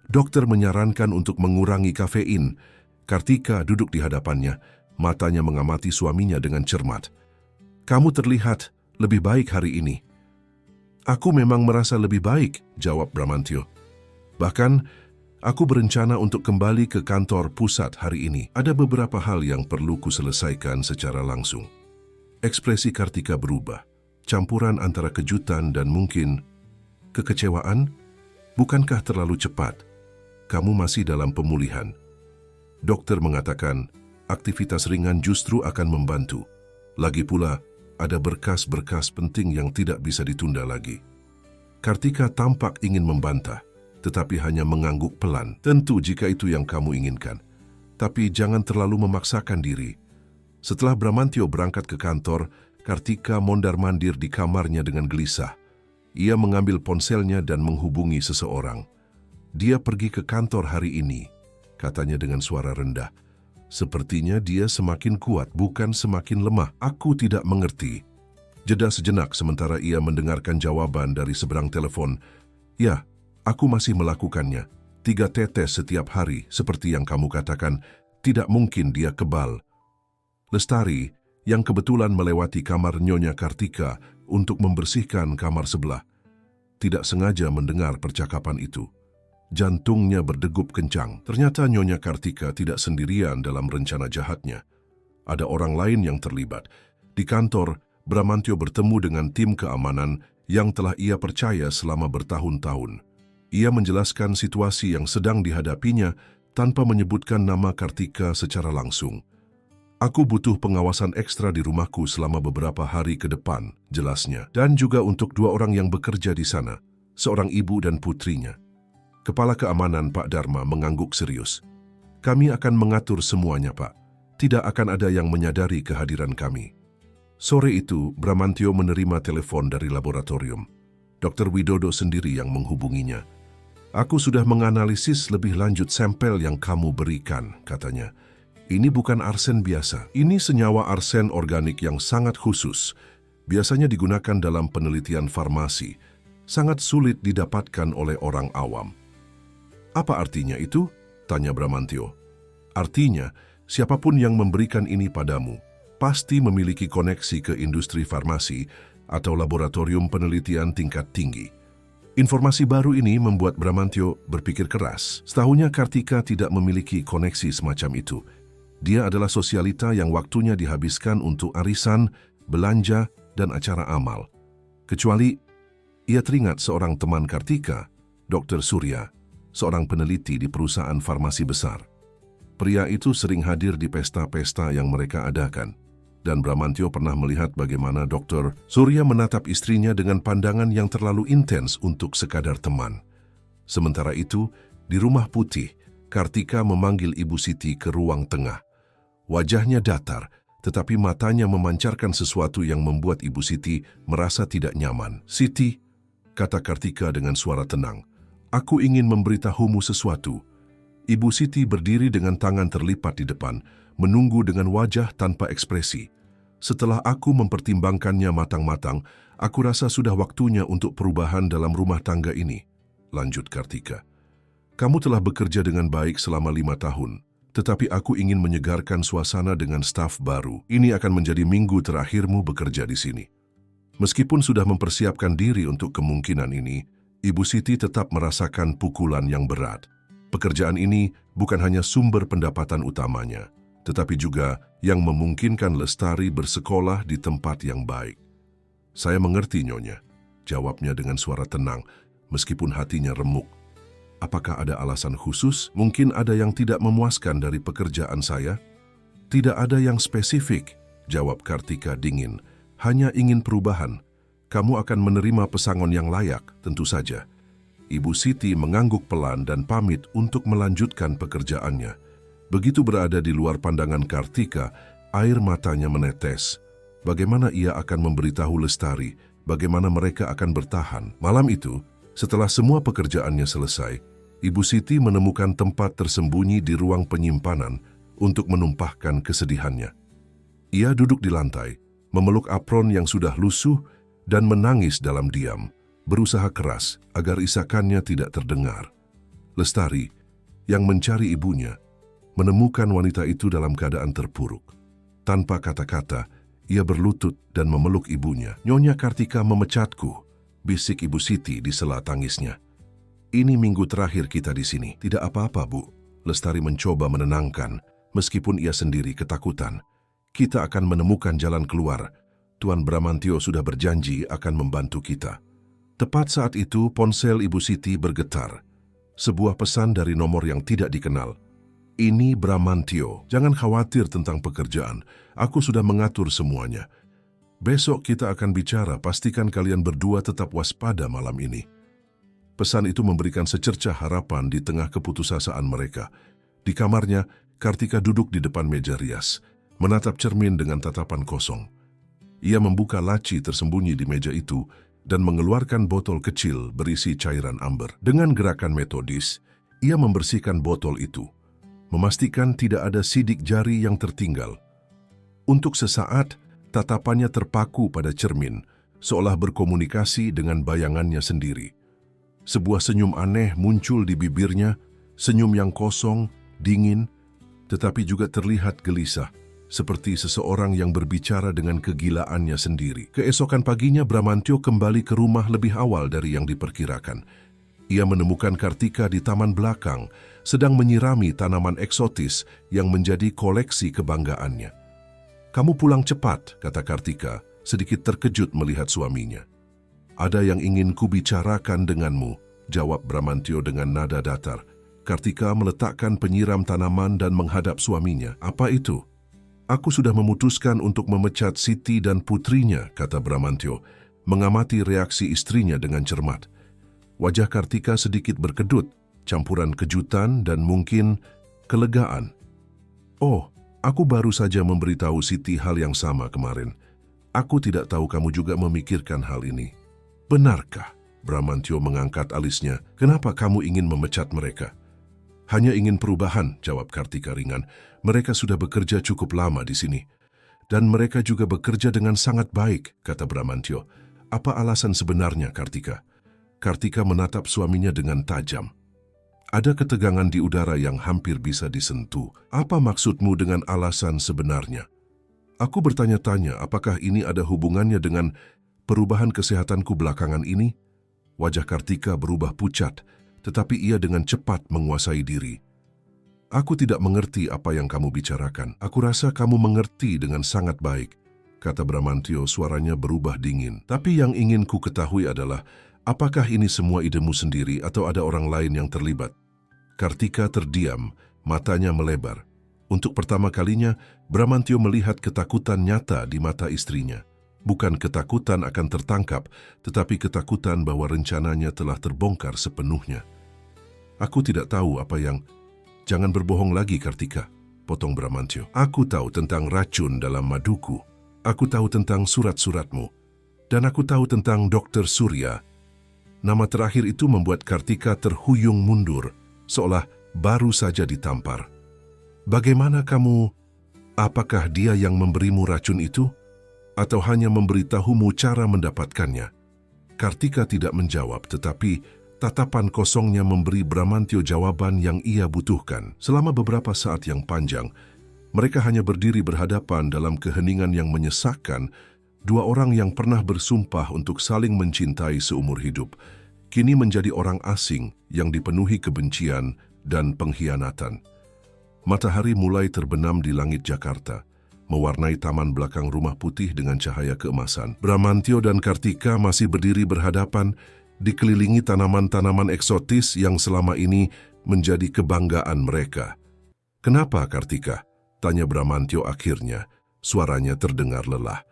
"Dokter menyarankan untuk mengurangi kafein." Kartika duduk di hadapannya, matanya mengamati suaminya dengan cermat. "Kamu terlihat lebih baik hari ini." "Aku memang merasa lebih baik," jawab Bramantio. "Bahkan, aku berencana untuk kembali ke kantor pusat hari ini. Ada beberapa hal yang perlu kuselesaikan secara langsung." Ekspresi Kartika berubah, campuran antara kejutan dan mungkin kekecewaan. "Bukankah terlalu cepat? Kamu masih dalam pemulihan." Dokter mengatakan, aktivitas ringan justru akan membantu. Lagi pula, ada berkas-berkas penting yang tidak bisa ditunda lagi. Kartika tampak ingin membantah, tetapi hanya mengangguk pelan. "Tentu jika itu yang kamu inginkan. Tapi jangan terlalu memaksakan diri." Setelah Bramantio berangkat ke kantor, Kartika mondar-mandir di kamarnya dengan gelisah. Ia mengambil ponselnya dan menghubungi seseorang. "Dia pergi ke kantor hari ini," katanya dengan suara rendah. "Sepertinya dia semakin kuat, bukan semakin lemah." "Aku tidak mengerti." Jeda sejenak sementara ia mendengarkan jawaban dari seberang telepon. "Ya, aku masih melakukannya. 3 tetes setiap hari, seperti yang kamu katakan. Tidak mungkin dia kebal." Lestari, yang kebetulan melewati kamar Nyonya Kartika untuk membersihkan kamar sebelah, tidak sengaja mendengar percakapan itu. Jantungnya berdegup kencang. Ternyata Nyonya Kartika tidak sendirian dalam rencana jahatnya. Ada orang lain yang terlibat. Di kantor, Bramantio bertemu dengan tim keamanan yang telah ia percaya selama bertahun-tahun. Ia menjelaskan situasi yang sedang dihadapinya tanpa menyebutkan nama Kartika secara langsung. "Aku butuh pengawasan ekstra di rumahku selama beberapa hari ke depan," jelasnya. "Dan juga untuk 2 orang yang bekerja di sana, seorang ibu dan putrinya." Kepala Keamanan Pak Dharma mengangguk serius. "Kami akan mengatur semuanya, Pak. Tidak akan ada yang menyadari kehadiran kami." Sore itu, Bramantio menerima telepon dari laboratorium. Dr. Widodo sendiri yang menghubunginya. "Aku sudah menganalisis lebih lanjut sampel yang kamu berikan," katanya. "Ini bukan arsen biasa. Ini senyawa arsen organik yang sangat khusus. Biasanya digunakan dalam penelitian farmasi. Sangat sulit didapatkan oleh orang awam." "Apa artinya itu?" tanya Bramantio. "Artinya, Siapapun yang memberikan ini padamu, pasti memiliki koneksi ke industri farmasi atau laboratorium penelitian tingkat tinggi. Informasi baru ini membuat Bramantyo berpikir keras. Setahunya Kartika tidak memiliki koneksi semacam itu. Dia adalah sosialita yang waktunya dihabiskan untuk arisan, belanja, dan acara amal. Kecuali ia teringat seorang teman Kartika, Dr. Surya, seorang peneliti di perusahaan farmasi besar. Pria itu sering hadir di pesta-pesta yang mereka adakan, dan Bramantyo pernah melihat bagaimana Dr. Surya menatap istrinya dengan pandangan yang terlalu intens untuk sekadar teman. Sementara itu, di Rumah Putih, Kartika memanggil Ibu Siti ke ruang tengah. Wajahnya datar, tetapi matanya memancarkan sesuatu yang membuat Ibu Siti merasa tidak nyaman. "Siti," kata Kartika dengan suara tenang, "aku ingin memberitahumu sesuatu." Ibu Siti berdiri dengan tangan terlipat di depan, menunggu dengan wajah tanpa ekspresi. "Setelah aku mempertimbangkannya matang-matang, aku rasa sudah waktunya untuk perubahan dalam rumah tangga ini," lanjut Kartika. "Kamu telah bekerja dengan baik selama 5 tahun, tetapi aku ingin menyegarkan suasana dengan staf baru. Ini akan menjadi minggu terakhirmu bekerja di sini." Meskipun sudah mempersiapkan diri untuk kemungkinan ini, Ibu Siti tetap merasakan pukulan yang berat. Pekerjaan ini bukan hanya sumber pendapatan utamanya, tetapi juga yang memungkinkan Lestari bersekolah di tempat yang baik. "Saya mengerti, Nyonya," jawabnya dengan suara tenang, meskipun hatinya remuk. "Apakah ada alasan khusus? Mungkin ada yang tidak memuaskan dari pekerjaan saya?" "Tidak ada yang spesifik," jawab Kartika dingin. "Hanya ingin perubahan. Kamu akan menerima pesangon yang layak, tentu saja." Ibu Siti mengangguk pelan dan pamit untuk melanjutkan pekerjaannya. Begitu berada di luar pandangan Kartika, air matanya menetes. Bagaimana ia akan memberitahu Lestari bagaimana mereka akan bertahan? Malam itu, setelah semua pekerjaannya selesai, Ibu Siti menemukan tempat tersembunyi di ruang penyimpanan untuk menumpahkan kesedihannya. Ia duduk di lantai, memeluk apron yang sudah lusuh dan menangis dalam diam, berusaha keras agar isakannya tidak terdengar. Lestari, yang mencari ibunya, menemukan wanita itu dalam keadaan terpuruk. Tanpa kata-kata, ia berlutut dan memeluk ibunya. "Nyonya Kartika memecatku," bisik Ibu Siti di sela tangisnya. "Ini minggu terakhir kita di sini." "Tidak apa-apa, Bu." Lestari mencoba menenangkan, meskipun ia sendiri ketakutan. "Kita akan menemukan jalan keluar. Tuan Bramantyo sudah berjanji akan membantu kita." Tepat saat itu, ponsel Ibu Siti bergetar. Sebuah pesan dari nomor yang tidak dikenal. "Ini Bramantyo. Jangan khawatir tentang pekerjaan. Aku sudah mengatur semuanya. Besok kita akan bicara, pastikan kalian berdua tetap waspada malam ini." Pesan itu memberikan secercah harapan di tengah keputusasaan mereka. Di kamarnya, Kartika duduk di depan meja rias, menatap cermin dengan tatapan kosong. Ia membuka laci tersembunyi di meja itu dan mengeluarkan botol kecil berisi cairan amber. Dengan gerakan metodis, ia membersihkan botol itu, memastikan tidak ada sidik jari yang tertinggal. Untuk sesaat, tatapannya terpaku pada cermin, seolah berkomunikasi dengan bayangannya sendiri. Sebuah senyum aneh muncul di bibirnya, senyum yang kosong, dingin, tetapi juga terlihat gelisah, seperti seseorang yang berbicara dengan kegilaannya sendiri. Keesokan paginya, Bramantyo kembali ke rumah lebih awal dari yang diperkirakan. Ia menemukan Kartika di taman belakang, sedang menyirami tanaman eksotis yang menjadi koleksi kebanggaannya. "Kamu pulang cepat," kata Kartika, sedikit terkejut melihat suaminya. "Ada yang ingin kubicarakan denganmu," jawab Bramantyo dengan nada datar. Kartika meletakkan penyiram tanaman dan menghadap suaminya. "Apa itu?" "Aku sudah memutuskan untuk memecat Siti dan putrinya," kata Bramantyo, mengamati reaksi istrinya dengan cermat. Wajah Kartika sedikit berkedut, campuran kejutan dan mungkin kelegaan. "Oh, aku baru saja memberitahu Siti hal yang sama kemarin. Aku tidak tahu kamu juga memikirkan hal ini." "Benarkah?" Bramantyo mengangkat alisnya. "Kenapa kamu ingin memecat mereka?" "Hanya ingin perubahan," jawab Kartika ringan. "Mereka sudah bekerja cukup lama di sini. Dan mereka juga bekerja dengan sangat baik," kata Bramantyo. "Apa alasan sebenarnya, Kartika?" Kartika menatap suaminya dengan tajam. Ada ketegangan di udara yang hampir bisa disentuh. Apa maksudmu dengan alasan sebenarnya? Aku bertanya-tanya apakah ini ada hubungannya dengan perubahan kesehatanku belakangan ini? Wajah Kartika berubah pucat, tetapi ia dengan cepat menguasai diri. Aku tidak mengerti apa yang kamu bicarakan. Aku rasa kamu mengerti dengan sangat baik, kata Bramantyo, suaranya berubah dingin. Tapi yang ingin ku ketahui adalah, apakah ini semua idemu sendiri atau ada orang lain yang terlibat? Kartika terdiam, matanya melebar. Untuk pertama kalinya, Bramantyo melihat ketakutan nyata di mata istrinya. Bukan ketakutan akan tertangkap, tetapi ketakutan bahwa rencananya telah terbongkar sepenuhnya. Aku tidak tahu apa yang... Jangan berbohong lagi, Kartika, potong Bramantyo. Aku tahu tentang racun dalam maduku. Aku tahu tentang surat-suratmu. Dan aku tahu tentang Dr. Surya. Nama terakhir itu membuat Kartika terhuyung mundur, seolah baru saja ditampar. Bagaimana kamu? Apakah dia yang memberimu racun itu? Atau hanya memberitahumu cara mendapatkannya? Kartika tidak menjawab, tetapi tatapan kosongnya memberi Bramantyo jawaban yang ia butuhkan. Selama beberapa saat yang panjang, mereka hanya berdiri berhadapan dalam keheningan yang menyesakkan. Dua orang yang pernah bersumpah untuk saling mencintai seumur hidup, kini menjadi orang asing yang dipenuhi kebencian dan pengkhianatan. Matahari mulai terbenam di langit Jakarta, mewarnai taman belakang Rumah Putih dengan cahaya keemasan. Bramantyo dan Kartika masih berdiri berhadapan, dikelilingi tanaman-tanaman eksotis yang selama ini menjadi kebanggaan mereka. "Kenapa, Kartika?" tanya Bramantyo akhirnya. Suaranya terdengar lelah.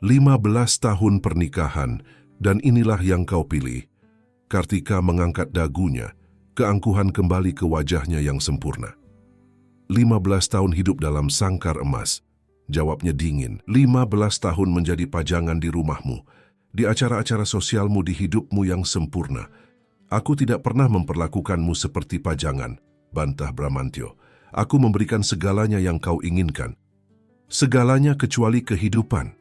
15 tahun pernikahan, dan inilah yang kau pilih." Kartika mengangkat dagunya, keangkuhan kembali ke wajahnya yang sempurna. 15 tahun hidup dalam sangkar emas, jawabnya dingin. 15 tahun menjadi pajangan di rumahmu, di acara-acara sosialmu, di hidupmu yang sempurna. Aku tidak pernah memperlakukanmu seperti pajangan, bantah Bramantyo. Aku memberikan segalanya yang kau inginkan. Segalanya kecuali kehidupan.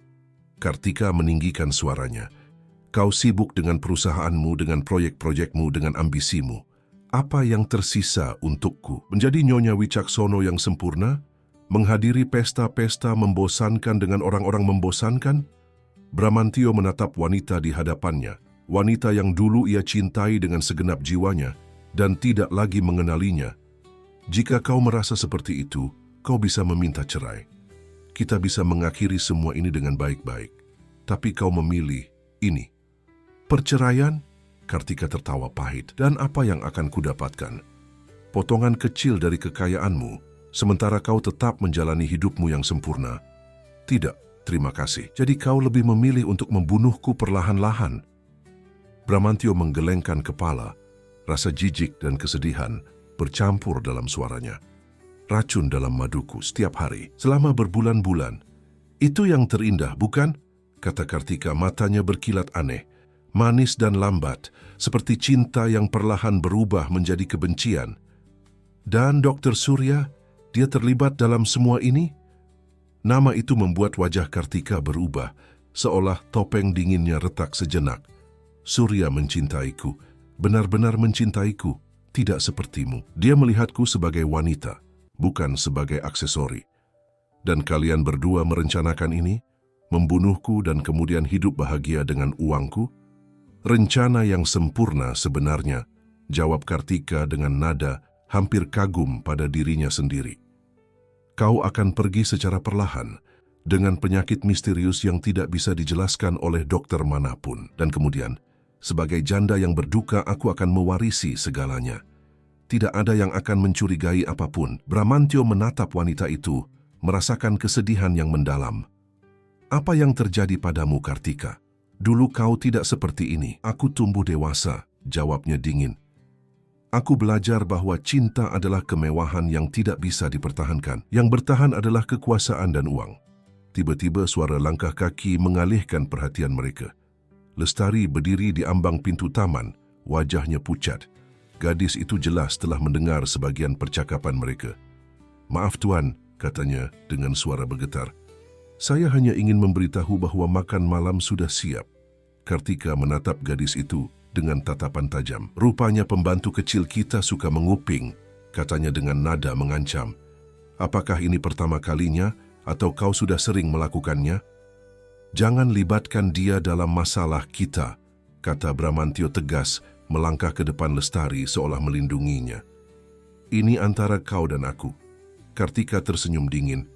Kartika meninggikan suaranya. Kau sibuk dengan perusahaanmu, dengan proyek-proyekmu, dengan ambisimu. Apa yang tersisa untukku? Menjadi Nyonya Wicaksono yang sempurna? Menghadiri pesta-pesta membosankan dengan orang-orang membosankan? Bramantyo menatap wanita di hadapannya, wanita yang dulu ia cintai dengan segenap jiwanya dan tidak lagi mengenalinya. Jika kau merasa seperti itu, kau bisa meminta cerai. Kita bisa mengakhiri semua ini dengan baik-baik. Tapi kau memilih ini. Perceraian? Kartika tertawa pahit. Dan apa yang akan kudapatkan? Potongan kecil dari kekayaanmu, sementara kau tetap menjalani hidupmu yang sempurna. Tidak, terima kasih. Jadi kau lebih memilih untuk membunuhku perlahan-lahan. Bramantyo menggelengkan kepala, rasa jijik dan kesedihan bercampur dalam suaranya. Racun dalam maduku setiap hari, selama berbulan-bulan. Itu yang terindah, bukan? Kata Kartika, matanya berkilat aneh. Manis dan lambat, seperti cinta yang perlahan berubah menjadi kebencian. Dan Dr. Surya, dia terlibat dalam semua ini? Nama itu membuat wajah Kartika berubah, seolah topeng dinginnya retak sejenak. Surya mencintaiku, benar-benar mencintaiku, tidak sepertimu. Dia melihatku sebagai wanita, bukan sebagai aksesori. Dan kalian berdua merencanakan ini? Membunuhku dan kemudian hidup bahagia dengan uangku? Rencana yang sempurna sebenarnya, jawab Kartika dengan nada hampir kagum pada dirinya sendiri. Kau akan pergi secara perlahan, dengan penyakit misterius yang tidak bisa dijelaskan oleh dokter manapun. Dan kemudian, sebagai janda yang berduka, aku akan mewarisi segalanya. Tidak ada yang akan mencurigai apapun. Bramantyo menatap wanita itu, merasakan kesedihan yang mendalam. Apa yang terjadi padamu, Kartika? Dulu kau tidak seperti ini. Aku tumbuh dewasa, jawabnya dingin. Aku belajar bahwa cinta adalah kemewahan yang tidak bisa dipertahankan. Yang bertahan adalah kekuasaan dan uang. Tiba-tiba suara langkah kaki mengalihkan perhatian mereka. Lestari berdiri di ambang pintu taman, wajahnya pucat. Gadis itu jelas telah mendengar sebagian percakapan mereka. "Maaf Tuan," katanya dengan suara bergetar. "Saya hanya ingin memberitahu bahwa makan malam sudah siap." Kartika menatap gadis itu dengan tatapan tajam. "Rupanya pembantu kecil kita suka menguping," katanya dengan nada mengancam. "Apakah ini pertama kalinya atau kau sudah sering melakukannya?" "Jangan libatkan dia dalam masalah kita," kata Bramantyo tegas, melangkah ke depan Lestari seolah melindunginya. "Ini antara kau dan aku." Kartika tersenyum dingin.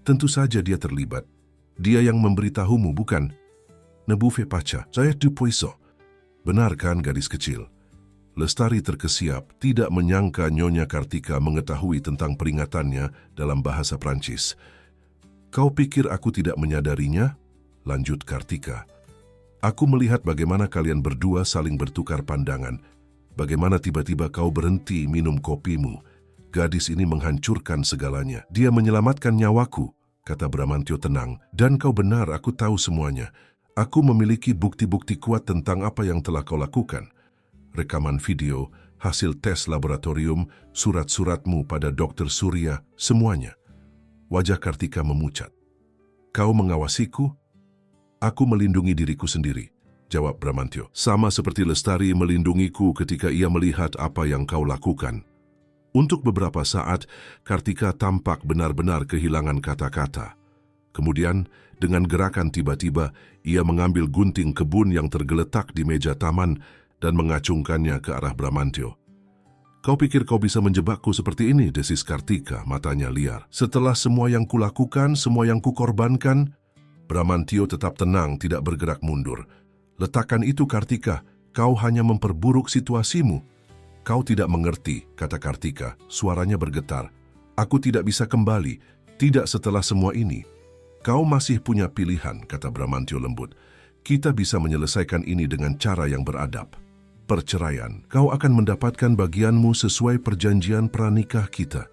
"Tentu saja dia terlibat. Dia yang memberitahumu, bukan?" "Nebuve paca, saya dupuiso." "Benar kan, gadis kecil?" Lestari terkesiap, tidak menyangka Nyonya Kartika mengetahui tentang peringatannya dalam bahasa Prancis. "Kau pikir aku tidak menyadarinya?" lanjut Kartika. "Aku melihat bagaimana kalian berdua saling bertukar pandangan. Bagaimana tiba-tiba kau berhenti minum kopimu. Gadis ini menghancurkan segalanya. Dia menyelamatkan nyawaku," kata Bramantyo tenang. "Dan kau benar, aku tahu semuanya. Aku memiliki bukti-bukti kuat tentang apa yang telah kau lakukan. Rekaman video, hasil tes laboratorium, surat-suratmu pada Dr. Surya, semuanya." Wajah Kartika memucat. "Kau mengawasiku?" "Aku melindungi diriku sendiri," jawab Bramantyo. "Sama seperti Lestari melindungiku ketika ia melihat apa yang kau lakukan." Untuk beberapa saat, Kartika tampak benar-benar kehilangan kata-kata. Kemudian, dengan gerakan tiba-tiba, ia mengambil gunting kebun yang tergeletak di meja taman dan mengacungkannya ke arah Bramantyo. "Kau pikir kau bisa menjebakku seperti ini?" desis Kartika, matanya liar. "Setelah semua yang kulakukan, semua yang kukorbankan?" Bramantyo tetap tenang, tidak bergerak mundur. "Letakkan itu, Kartika. Kau hanya memperburuk situasimu." "Kau tidak mengerti," kata Kartika, suaranya bergetar. "Aku tidak bisa kembali, tidak setelah semua ini." "Kau masih punya pilihan," kata Bramantyo lembut. "Kita bisa menyelesaikan ini dengan cara yang beradab. Perceraian. Kau akan mendapatkan bagianmu sesuai perjanjian pranikah kita.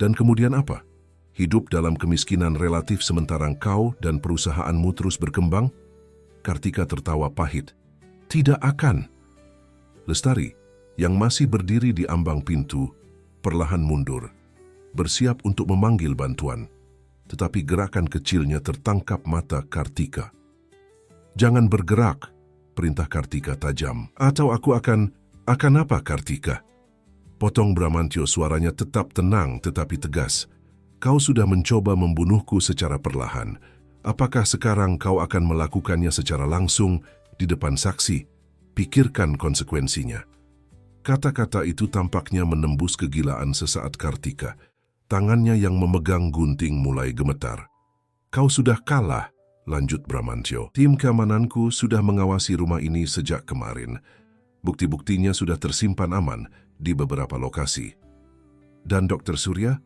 Dan kemudian apa? Hidup dalam kemiskinan relatif sementara kau dan perusahaanmu terus berkembang?" Kartika tertawa pahit. "Tidak akan." Lestari, yang masih berdiri di ambang pintu, perlahan mundur, bersiap untuk memanggil bantuan. Tetapi gerakan kecilnya tertangkap mata Kartika. "Jangan bergerak," perintah Kartika tajam. "Atau aku akan apa, Kartika?" Potong Bramantyo, suaranya tetap tenang tetapi tegas. "Kau sudah mencoba membunuhku secara perlahan. Apakah sekarang kau akan melakukannya secara langsung di depan saksi? Pikirkan konsekuensinya." Kata-kata itu tampaknya menembus kegilaan sesaat Kartika. Tangannya yang memegang gunting mulai gemetar. "Kau sudah kalah," lanjut Bramantyo. "Tim keamananku sudah mengawasi rumah ini sejak kemarin. Bukti-buktinya sudah tersimpan aman di beberapa lokasi. Dan Dr. Surya,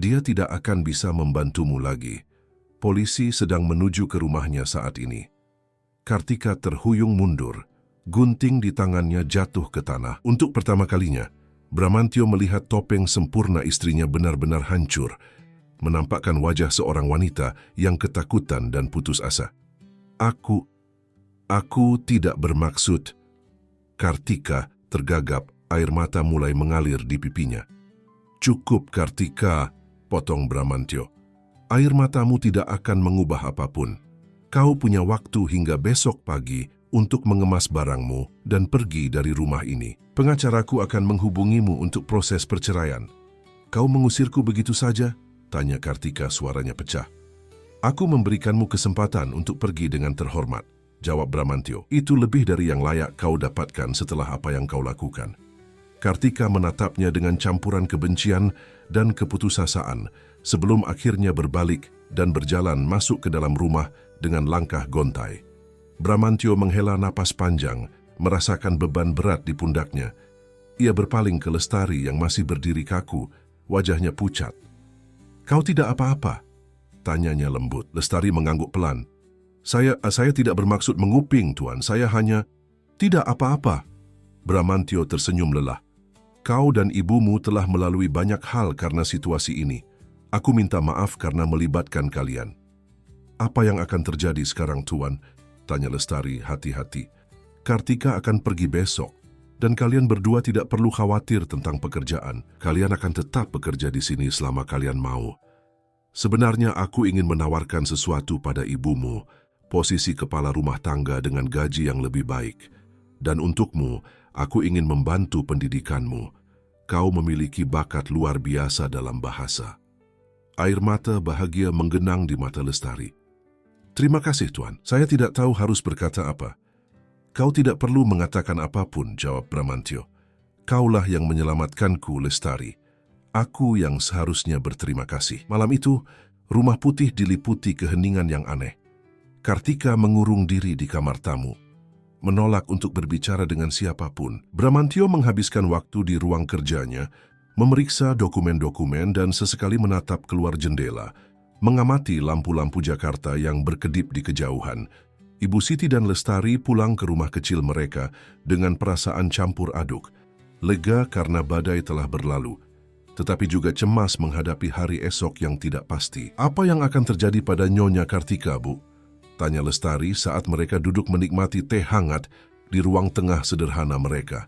dia tidak akan bisa membantumu lagi. Polisi sedang menuju ke rumahnya saat ini." Kartika terhuyung mundur. Gunting di tangannya jatuh ke tanah. Untuk pertama kalinya, Bramantyo melihat topeng sempurna istrinya benar-benar hancur, menampakkan wajah seorang wanita yang ketakutan dan putus asa. Aku tidak bermaksud." Kartika tergagap, air mata mulai mengalir di pipinya. "Cukup, Kartika," potong Bramantyo. "Air matamu tidak akan mengubah apapun. Kau punya waktu hingga besok pagi untuk mengemas barangmu dan pergi dari rumah ini. Pengacaraku akan menghubungimu untuk proses perceraian." "Kau mengusirku begitu saja?" tanya Kartika, suaranya pecah. "Aku memberikanmu kesempatan untuk pergi dengan terhormat," jawab Bramantyo. "Itu lebih dari yang layak kau dapatkan setelah apa yang kau lakukan." Kartika menatapnya dengan campuran kebencian dan keputusasaan sebelum akhirnya berbalik dan berjalan masuk ke dalam rumah dengan langkah gontai. Bramantyo menghela napas panjang, merasakan beban berat di pundaknya. Ia berpaling ke Lestari yang masih berdiri kaku, wajahnya pucat. "Kau tidak apa-apa?" tanyanya lembut. Lestari mengangguk pelan. Saya tidak bermaksud menguping, Tuan. Saya hanya..." "Tidak apa-apa." Bramantyo tersenyum lelah. "Kau dan ibumu telah melalui banyak hal karena situasi ini. Aku minta maaf karena melibatkan kalian." "Apa yang akan terjadi sekarang, Tuan?" tanya Lestari hati-hati. "Kartika akan pergi besok, dan kalian berdua tidak perlu khawatir tentang pekerjaan. Kalian akan tetap bekerja di sini selama kalian mau. Sebenarnya aku ingin menawarkan sesuatu pada ibumu, posisi kepala rumah tangga dengan gaji yang lebih baik. Dan untukmu, aku ingin membantu pendidikanmu. Kau memiliki bakat luar biasa dalam bahasa. Air mata bahagia menggenang di mata Lestari. Terima kasih, Tuan. Saya tidak tahu harus berkata apa. Kau tidak perlu mengatakan apapun, jawab Bramantyo. Kaulah yang menyelamatkanku, Lestari. Aku yang seharusnya berterima kasih. Malam itu, Rumah Putih diliputi keheningan yang aneh. Kartika mengurung diri di kamar tamu, menolak untuk berbicara dengan siapapun. Bramantyo menghabiskan waktu di ruang kerjanya, memeriksa dokumen-dokumen dan sesekali menatap keluar jendela, mengamati lampu-lampu Jakarta yang berkedip di kejauhan. Ibu Siti dan Lestari pulang ke rumah kecil mereka dengan perasaan campur aduk, lega karena badai telah berlalu, tetapi juga cemas menghadapi hari esok yang tidak pasti. Apa yang akan terjadi pada Nyonya Kartika, Bu? Tanya Lestari saat mereka duduk menikmati teh hangat di ruang tengah sederhana mereka.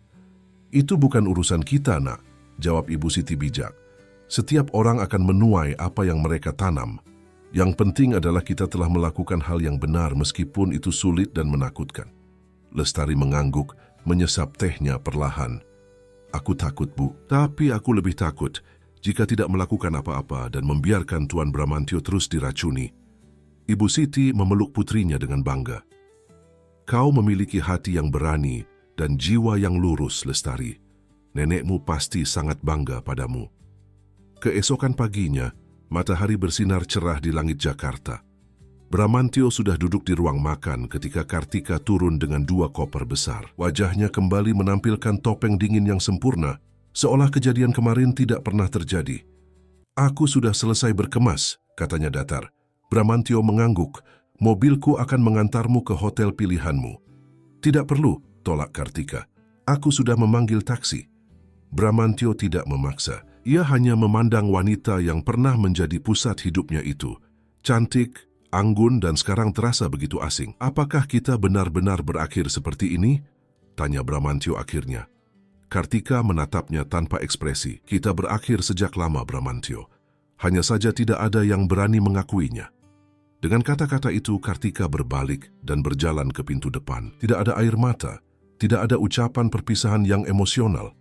Itu bukan urusan kita, Nak, jawab Ibu Siti bijak. Setiap orang akan menuai apa yang mereka tanam. Yang penting adalah kita telah melakukan hal yang benar meskipun itu sulit dan menakutkan. Lestari mengangguk, menyesap tehnya perlahan. Aku takut, Bu. Tapi aku lebih takut jika tidak melakukan apa-apa dan membiarkan Tuan Bramantyo terus diracuni. Ibu Siti memeluk putrinya dengan bangga. Kau memiliki hati yang berani dan jiwa yang lurus, Lestari. Nenekmu pasti sangat bangga padamu. Keesokan paginya, matahari bersinar cerah di langit Jakarta. Bramantyo sudah duduk di ruang makan ketika Kartika turun dengan 2 koper besar. Wajahnya kembali menampilkan topeng dingin yang sempurna, seolah kejadian kemarin tidak pernah terjadi. Aku sudah selesai berkemas, katanya datar. Bramantyo mengangguk, mobilku akan mengantarmu ke hotel pilihanmu. Tidak perlu, tolak Kartika. Aku sudah memanggil taksi. Bramantyo tidak memaksa. Ia hanya memandang wanita yang pernah menjadi pusat hidupnya itu. Cantik, anggun dan sekarang terasa begitu asing. Apakah kita benar-benar berakhir seperti ini? Tanya Bramantyo akhirnya. Kartika menatapnya tanpa ekspresi. Kita berakhir sejak lama, Bramantyo. Hanya saja tidak ada yang berani mengakuinya. Dengan kata-kata itu, Kartika berbalik dan berjalan ke pintu depan. Tidak ada air mata, tidak ada ucapan perpisahan yang emosional.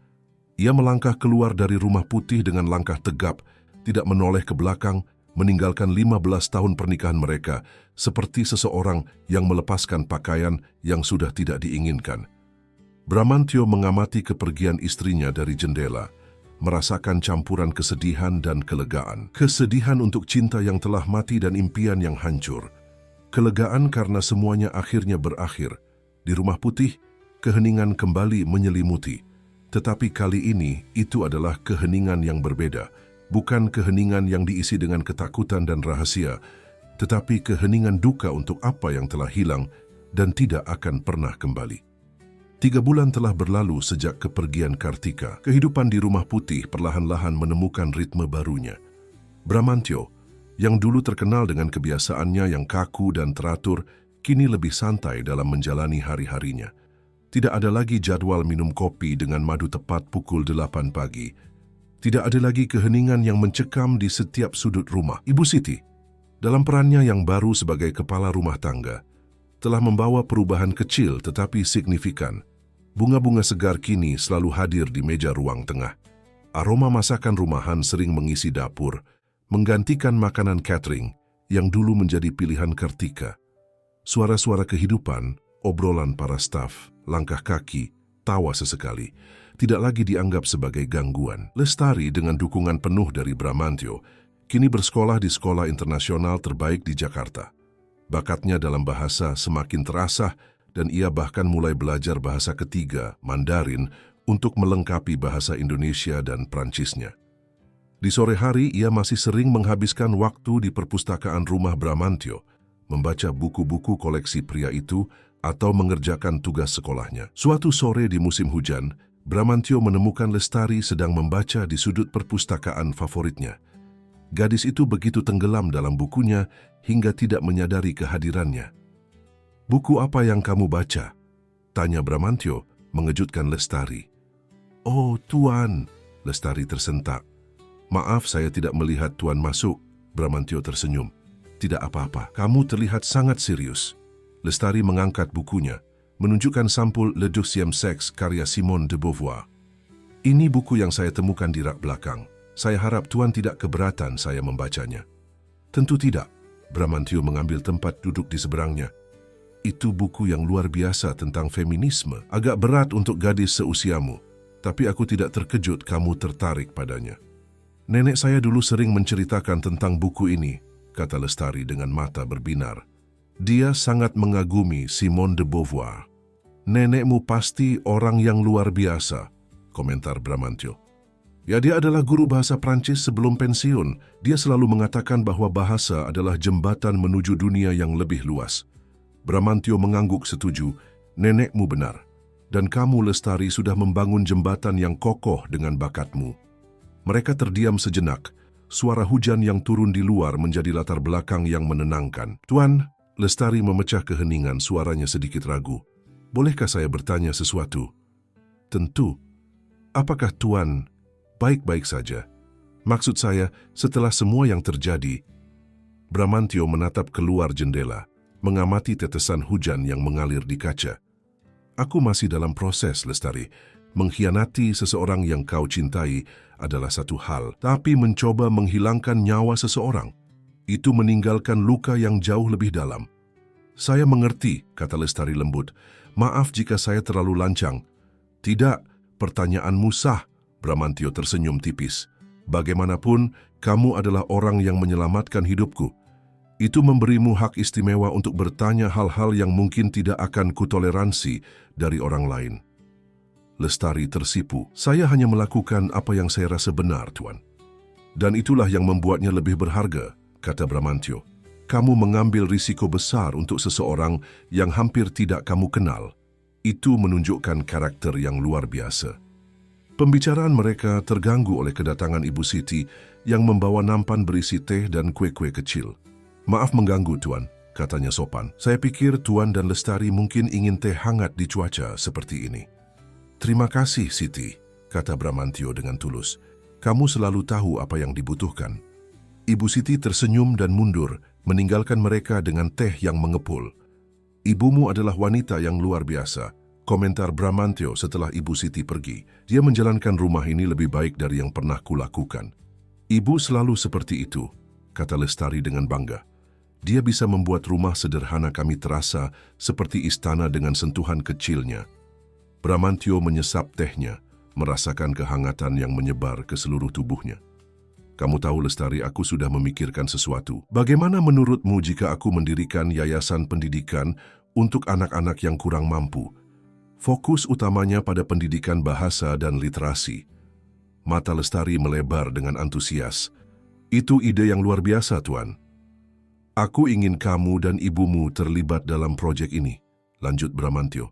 Ia melangkah keluar dari Rumah Putih dengan langkah tegap, tidak menoleh ke belakang, meninggalkan 15 tahun pernikahan mereka seperti seseorang yang melepaskan pakaian yang sudah tidak diinginkan. Bramantyo mengamati kepergian istrinya dari jendela, merasakan campuran kesedihan dan kelegaan. Kesedihan untuk cinta yang telah mati dan impian yang hancur. Kelegaan karena semuanya akhirnya berakhir. Di Rumah Putih, keheningan kembali menyelimuti. Tetapi kali ini, itu adalah keheningan yang berbeda. Bukan keheningan yang diisi dengan ketakutan dan rahasia, tetapi keheningan duka untuk apa yang telah hilang dan tidak akan pernah kembali. 3 bulan telah berlalu sejak kepergian Kartika. Kehidupan di Rumah Putih perlahan-lahan menemukan ritme barunya. Bramantyo, yang dulu terkenal dengan kebiasaannya yang kaku dan teratur, kini lebih santai dalam menjalani hari-harinya. Tidak ada lagi jadwal minum kopi dengan madu tepat pukul 8 pagi. Tidak ada lagi keheningan yang mencekam di setiap sudut rumah. Ibu Siti, dalam perannya yang baru sebagai kepala rumah tangga, telah membawa perubahan kecil tetapi signifikan. Bunga-bunga segar kini selalu hadir di meja ruang tengah. Aroma masakan rumahan sering mengisi dapur, menggantikan makanan catering yang dulu menjadi pilihan Kartika. Suara-suara kehidupan, obrolan para staf, langkah kaki, tawa sesekali, tidak lagi dianggap sebagai gangguan. Lestari dengan dukungan penuh dari Bramantyo, kini bersekolah di sekolah internasional terbaik di Jakarta. Bakatnya dalam bahasa semakin terasah dan ia bahkan mulai belajar bahasa ketiga, Mandarin, untuk melengkapi bahasa Indonesia dan Prancisnya. Di sore hari, ia masih sering menghabiskan waktu di perpustakaan rumah Bramantyo, membaca buku-buku koleksi pria itu atau mengerjakan tugas sekolahnya. Suatu sore di musim hujan, Bramantyo menemukan Lestari sedang membaca di sudut perpustakaan favoritnya. Gadis itu begitu tenggelam dalam bukunya hingga tidak menyadari kehadirannya. "Buku apa yang kamu baca?" tanya Bramantyo, mengejutkan Lestari. "Oh, Tuan," Lestari tersentak. "Maaf, saya tidak melihat Tuan masuk." Bramantyo tersenyum. "Tidak apa-apa, kamu terlihat sangat serius." Lestari mengangkat bukunya, menunjukkan sampul Le Deuxième Sexe karya Simone de Beauvoir. Ini buku yang saya temukan di rak belakang. Saya harap Tuan tidak keberatan saya membacanya. Tentu tidak. Bramantyo mengambil tempat duduk di seberangnya. Itu buku yang luar biasa tentang feminisme. Agak berat untuk gadis seusiamu, tapi aku tidak terkejut kamu tertarik padanya. Nenek saya dulu sering menceritakan tentang buku ini, kata Lestari dengan mata berbinar. Dia sangat mengagumi Simone de Beauvoir. Nenekmu pasti orang yang luar biasa, komentar Bramantyo. Ya, dia adalah guru bahasa Prancis sebelum pensiun. Dia selalu mengatakan bahwa bahasa adalah jembatan menuju dunia yang lebih luas. Bramantyo mengangguk setuju. Nenekmu benar. Dan kamu, Lestari, sudah membangun jembatan yang kokoh dengan bakatmu. Mereka terdiam sejenak. Suara hujan yang turun di luar menjadi latar belakang yang menenangkan. Tuan, Lestari memecah keheningan, suaranya sedikit ragu. Bolehkah saya bertanya sesuatu? Tentu. Apakah Tuan baik-baik saja? Maksud saya, setelah semua yang terjadi. Bramantyo menatap keluar jendela, mengamati tetesan hujan yang mengalir di kaca. Aku masih dalam proses, Lestari. Mengkhianati seseorang yang kau cintai adalah satu hal, tapi mencoba menghilangkan nyawa seseorang, itu meninggalkan luka yang jauh lebih dalam. Saya mengerti, kata Lestari lembut. Maaf jika saya terlalu lancang. Tidak, pertanyaanmu sah, Bramantyo tersenyum tipis. Bagaimanapun, kamu adalah orang yang menyelamatkan hidupku. Itu memberimu hak istimewa untuk bertanya hal-hal yang mungkin tidak akan kutoleransi dari orang lain. Lestari tersipu. Saya hanya melakukan apa yang saya rasa benar, Tuan. Dan itulah yang membuatnya lebih berharga, kata Bramantyo. Kamu mengambil risiko besar untuk seseorang yang hampir tidak kamu kenal. Itu menunjukkan karakter yang luar biasa. Pembicaraan mereka terganggu oleh kedatangan Ibu Siti yang membawa nampan berisi teh dan kue-kue kecil. Maaf mengganggu, Tuan, katanya sopan. Saya pikir Tuan dan Lestari mungkin ingin teh hangat di cuaca seperti ini. Terima kasih, Siti, kata Bramantyo dengan tulus. Kamu selalu tahu apa yang dibutuhkan. Ibu Siti tersenyum dan mundur, meninggalkan mereka dengan teh yang mengepul. Ibumu adalah wanita yang luar biasa, komentar Bramantyo setelah Ibu Siti pergi. Dia menjalankan rumah ini lebih baik dari yang pernah kulakukan. Ibu selalu seperti itu, kata Lestari dengan bangga. Dia bisa membuat rumah sederhana kami terasa seperti istana dengan sentuhan kecilnya. Bramantyo menyesap tehnya, merasakan kehangatan yang menyebar ke seluruh tubuhnya. Kamu tahu, Lestari, aku sudah memikirkan sesuatu. Bagaimana menurutmu jika aku mendirikan yayasan pendidikan untuk anak-anak yang kurang mampu? Fokus utamanya pada pendidikan bahasa dan literasi. Mata Lestari melebar dengan antusias. Itu ide yang luar biasa, Tuan. Aku ingin kamu dan ibumu terlibat dalam proyek ini, lanjut Bramantyo.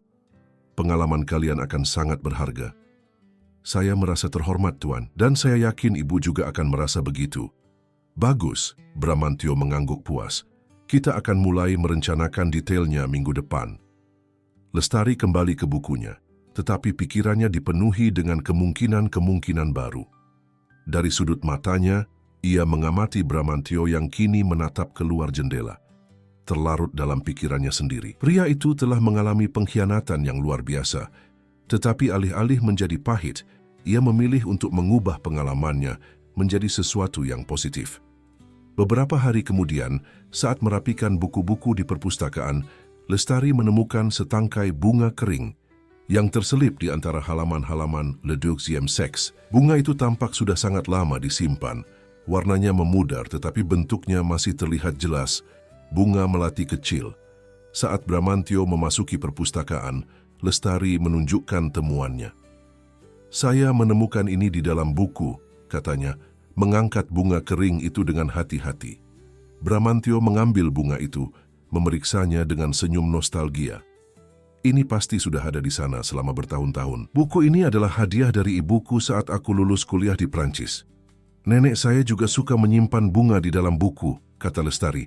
Pengalaman kalian akan sangat berharga. Saya merasa terhormat, Tuan, dan saya yakin Ibu juga akan merasa begitu. Bagus, Bramantyo mengangguk puas. Kita akan mulai merencanakan detailnya minggu depan. Lestari kembali ke bukunya, tetapi pikirannya dipenuhi dengan kemungkinan-kemungkinan baru. Dari sudut matanya, ia mengamati Bramantyo yang kini menatap keluar jendela. Terlarut dalam pikirannya sendiri. Pria itu telah mengalami pengkhianatan yang luar biasa, tetapi alih-alih menjadi pahit, ia memilih untuk mengubah pengalamannya menjadi sesuatu yang positif. Beberapa hari kemudian, saat merapikan buku-buku di perpustakaan, Lestari menemukan setangkai bunga kering yang terselip di antara halaman-halaman Le Deuxième Sexe. Bunga itu tampak sudah sangat lama disimpan. Warnanya memudar tetapi bentuknya masih terlihat jelas. Bunga melati kecil. Saat Bramantyo memasuki perpustakaan, Lestari menunjukkan temuannya. Saya menemukan ini di dalam buku, katanya, mengangkat bunga kering itu dengan hati-hati. Bramantyo mengambil bunga itu, memeriksanya dengan senyum nostalgia. Ini pasti sudah ada di sana selama bertahun-tahun. Buku ini adalah hadiah dari ibuku saat aku lulus kuliah di Prancis. Nenek saya juga suka menyimpan bunga di dalam buku, kata Lestari.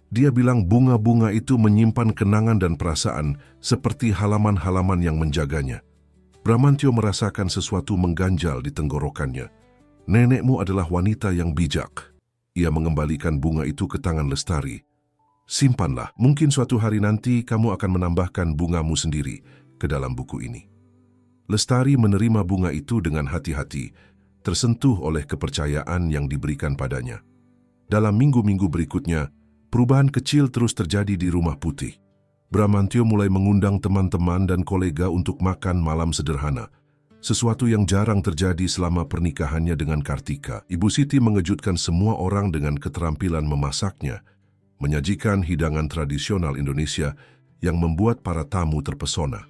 Dia bilang bunga-bunga itu menyimpan kenangan dan perasaan seperti halaman-halaman yang menjaganya. Bramantyo merasakan sesuatu mengganjal di tenggorokannya. Nenekmu adalah wanita yang bijak. Ia mengembalikan bunga itu ke tangan Lestari. Simpanlah, mungkin suatu hari nanti kamu akan menambahkan bungamu sendiri ke dalam buku ini. Lestari menerima bunga itu dengan hati-hati, tersentuh oleh kepercayaan yang diberikan padanya. Dalam minggu-minggu berikutnya, perubahan kecil terus terjadi di Rumah Putih. Bramantyo mulai mengundang teman-teman dan kolega untuk makan malam sederhana, sesuatu yang jarang terjadi selama pernikahannya dengan Kartika. Ibu Siti mengejutkan semua orang dengan keterampilan memasaknya, menyajikan hidangan tradisional Indonesia yang membuat para tamu terpesona.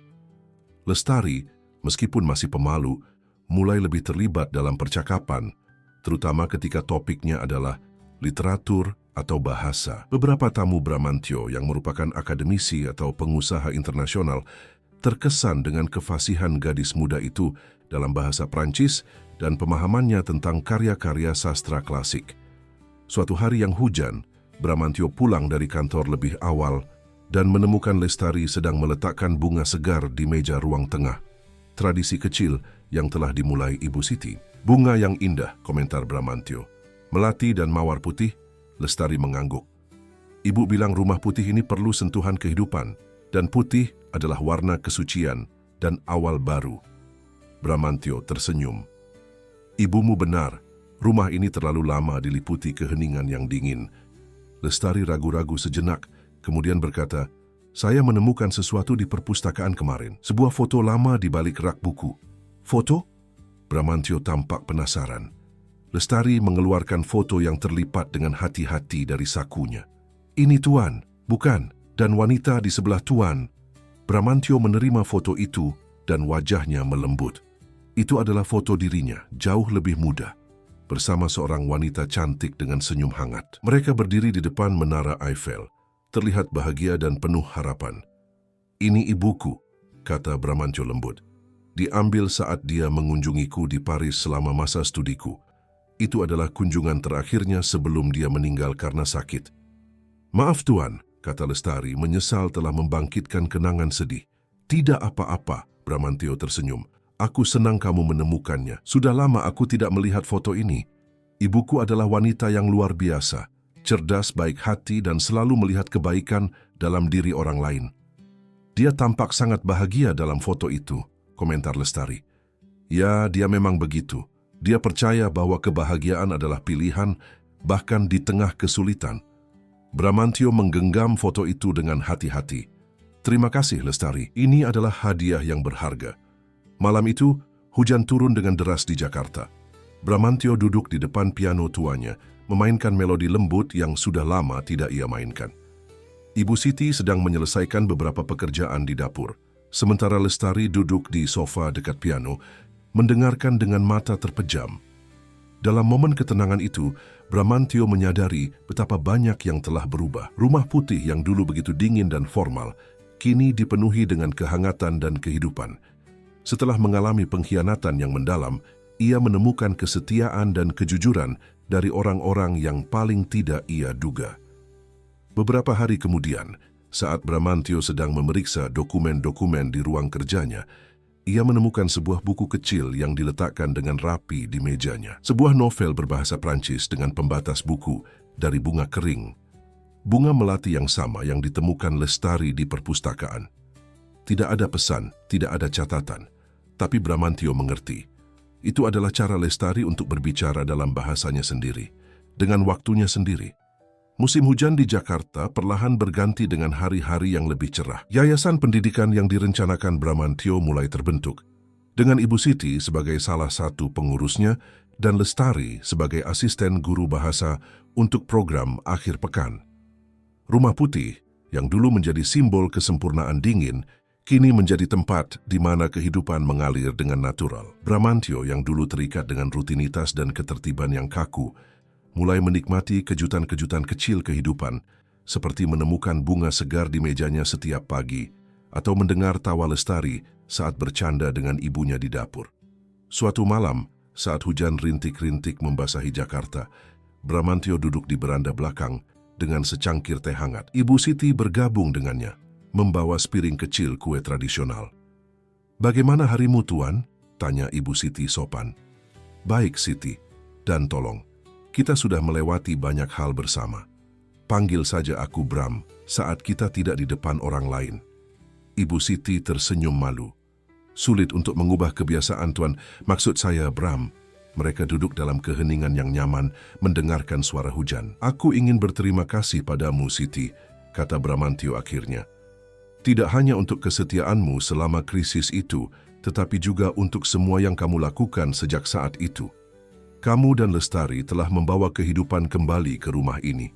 Lestari, meskipun masih pemalu, mulai lebih terlibat dalam percakapan, terutama ketika topiknya adalah literatur atau bahasa. Beberapa tamu Bramantyo yang merupakan akademisi atau pengusaha internasional terkesan dengan kefasihan gadis muda itu dalam bahasa Prancis dan pemahamannya tentang karya-karya sastra klasik. Suatu hari yang hujan, Bramantyo pulang dari kantor lebih awal dan menemukan Lestari sedang meletakkan bunga segar di meja ruang tengah. Tradisi kecil yang telah dimulai Ibu Siti. Bunga yang indah, komentar Bramantyo. Melati dan mawar putih, Lestari mengangguk. Ibu bilang Rumah Putih ini perlu sentuhan kehidupan, dan putih adalah warna kesucian dan awal baru. Bramantyo tersenyum. Ibumu benar, rumah ini terlalu lama diliputi keheningan yang dingin. Lestari ragu-ragu sejenak, kemudian berkata, "Saya menemukan sesuatu di perpustakaan kemarin. Sebuah foto lama di balik rak buku." "Foto?" Bramantyo tampak penasaran. Lestari mengeluarkan foto yang terlipat dengan hati-hati dari sakunya. "Ini Tuan, bukan, dan wanita di sebelah Tuan." Bramantyo menerima foto itu dan wajahnya melembut. Itu adalah foto dirinya, jauh lebih muda, bersama seorang wanita cantik dengan senyum hangat. Mereka berdiri di depan Menara Eiffel, terlihat bahagia dan penuh harapan. "Ini ibuku," kata Bramantyo lembut. "Diambil saat dia mengunjungiku di Paris selama masa studiku. Itu adalah kunjungan terakhirnya sebelum dia meninggal karena sakit." "Maaf Tuan," kata Lestari, menyesal telah membangkitkan kenangan sedih. "Tidak apa-apa," Bramantyo tersenyum. "Aku senang kamu menemukannya. Sudah lama aku tidak melihat foto ini. Ibuku adalah wanita yang luar biasa, cerdas, baik hati, dan selalu melihat kebaikan dalam diri orang lain." "Dia tampak sangat bahagia dalam foto itu," komentar Lestari. "Ya, dia memang begitu. Dia percaya bahwa kebahagiaan adalah pilihan, bahkan di tengah kesulitan." Bramantyo menggenggam foto itu dengan hati-hati. "Terima kasih, Lestari. Ini adalah hadiah yang berharga." Malam itu, hujan turun dengan deras di Jakarta. Bramantyo duduk di depan piano tuanya, memainkan melodi lembut yang sudah lama tidak ia mainkan. Ibu Siti sedang menyelesaikan beberapa pekerjaan di dapur, sementara Lestari duduk di sofa dekat piano, mendengarkan dengan mata terpejam. Dalam momen ketenangan itu, Bramantyo menyadari betapa banyak yang telah berubah. Rumah Putih yang dulu begitu dingin dan formal, kini dipenuhi dengan kehangatan dan kehidupan. Setelah mengalami pengkhianatan yang mendalam, ia menemukan kesetiaan dan kejujuran dari orang-orang yang paling tidak ia duga. Beberapa hari kemudian, saat Bramantyo sedang memeriksa dokumen-dokumen di ruang kerjanya, ia menemukan sebuah buku kecil yang diletakkan dengan rapi di mejanya. Sebuah novel berbahasa Prancis dengan pembatas buku dari bunga kering. Bunga melati yang sama yang ditemukan Lestari di perpustakaan. Tidak ada pesan, tidak ada catatan. Tapi Bramantyo mengerti. Itu adalah cara Lestari untuk berbicara dalam bahasanya sendiri, dengan waktunya sendiri. Musim hujan di Jakarta perlahan berganti dengan hari-hari yang lebih cerah. Yayasan pendidikan yang direncanakan Bramantyo mulai terbentuk, dengan Ibu Siti sebagai salah satu pengurusnya dan Lestari sebagai asisten guru bahasa untuk program akhir pekan. Rumah Putih, yang dulu menjadi simbol kesempurnaan dingin, kini menjadi tempat di mana kehidupan mengalir dengan natural. Bramantyo yang dulu terikat dengan rutinitas dan ketertiban yang kaku, mulai menikmati kejutan-kejutan kecil kehidupan, seperti menemukan bunga segar di mejanya setiap pagi, atau mendengar tawa Lestari saat bercanda dengan ibunya di dapur. Suatu malam, saat hujan rintik-rintik membasahi Jakarta, Bramantyo duduk di beranda belakang dengan secangkir teh hangat. Ibu Siti bergabung dengannya, membawa sepiring kecil kue tradisional. "Bagaimana harimu, Tuan?" tanya Ibu Siti sopan. "Baik, Siti, dan tolong, kita sudah melewati banyak hal bersama." Panggil saja aku Bram saat kita tidak di depan orang lain. Ibu Siti tersenyum malu. Sulit untuk mengubah kebiasaan, Tuan. Maksud saya, Bram. Mereka duduk dalam keheningan yang nyaman, mendengarkan suara hujan. Aku ingin berterima kasih padamu, Siti, kata Bramantio akhirnya. Tidak hanya untuk kesetiaanmu selama krisis itu, tetapi juga untuk semua yang kamu lakukan sejak saat itu. Kamu dan Lestari telah membawa kehidupan kembali ke rumah ini.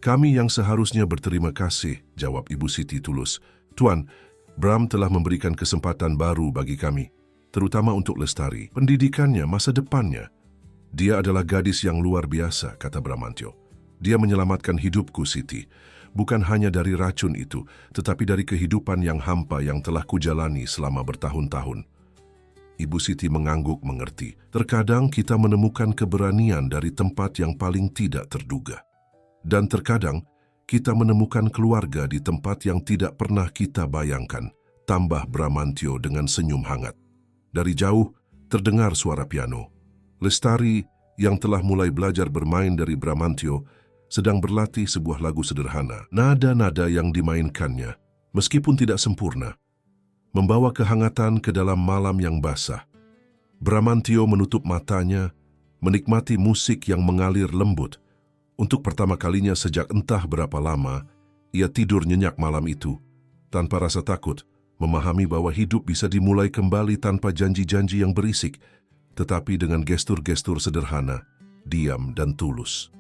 Kami yang seharusnya berterima kasih, jawab Ibu Siti tulus. Tuan, Bram telah memberikan kesempatan baru bagi kami, terutama untuk Lestari. Pendidikannya, masa depannya. Dia adalah gadis yang luar biasa, kata Bramantio. Dia menyelamatkan hidupku, Siti. Bukan hanya dari racun itu, tetapi dari kehidupan yang hampa yang telah kujalani selama bertahun-tahun. Ibu Siti mengangguk mengerti. Terkadang kita menemukan keberanian dari tempat yang paling tidak terduga. Dan terkadang kita menemukan keluarga di tempat yang tidak pernah kita bayangkan, tambah Bramantio dengan senyum hangat. Dari jauh terdengar suara piano. Lestari yang telah mulai belajar bermain dari Bramantio sedang berlatih sebuah lagu sederhana. Nada-nada yang dimainkannya, meskipun tidak sempurna, membawa kehangatan ke dalam malam yang basah. Bramantio menutup matanya, menikmati musik yang mengalir lembut. Untuk pertama kalinya sejak entah berapa lama, ia tidur nyenyak malam itu, tanpa rasa takut, memahami bahwa hidup bisa dimulai kembali tanpa janji-janji yang berisik, tetapi dengan gestur-gestur sederhana, diam dan tulus.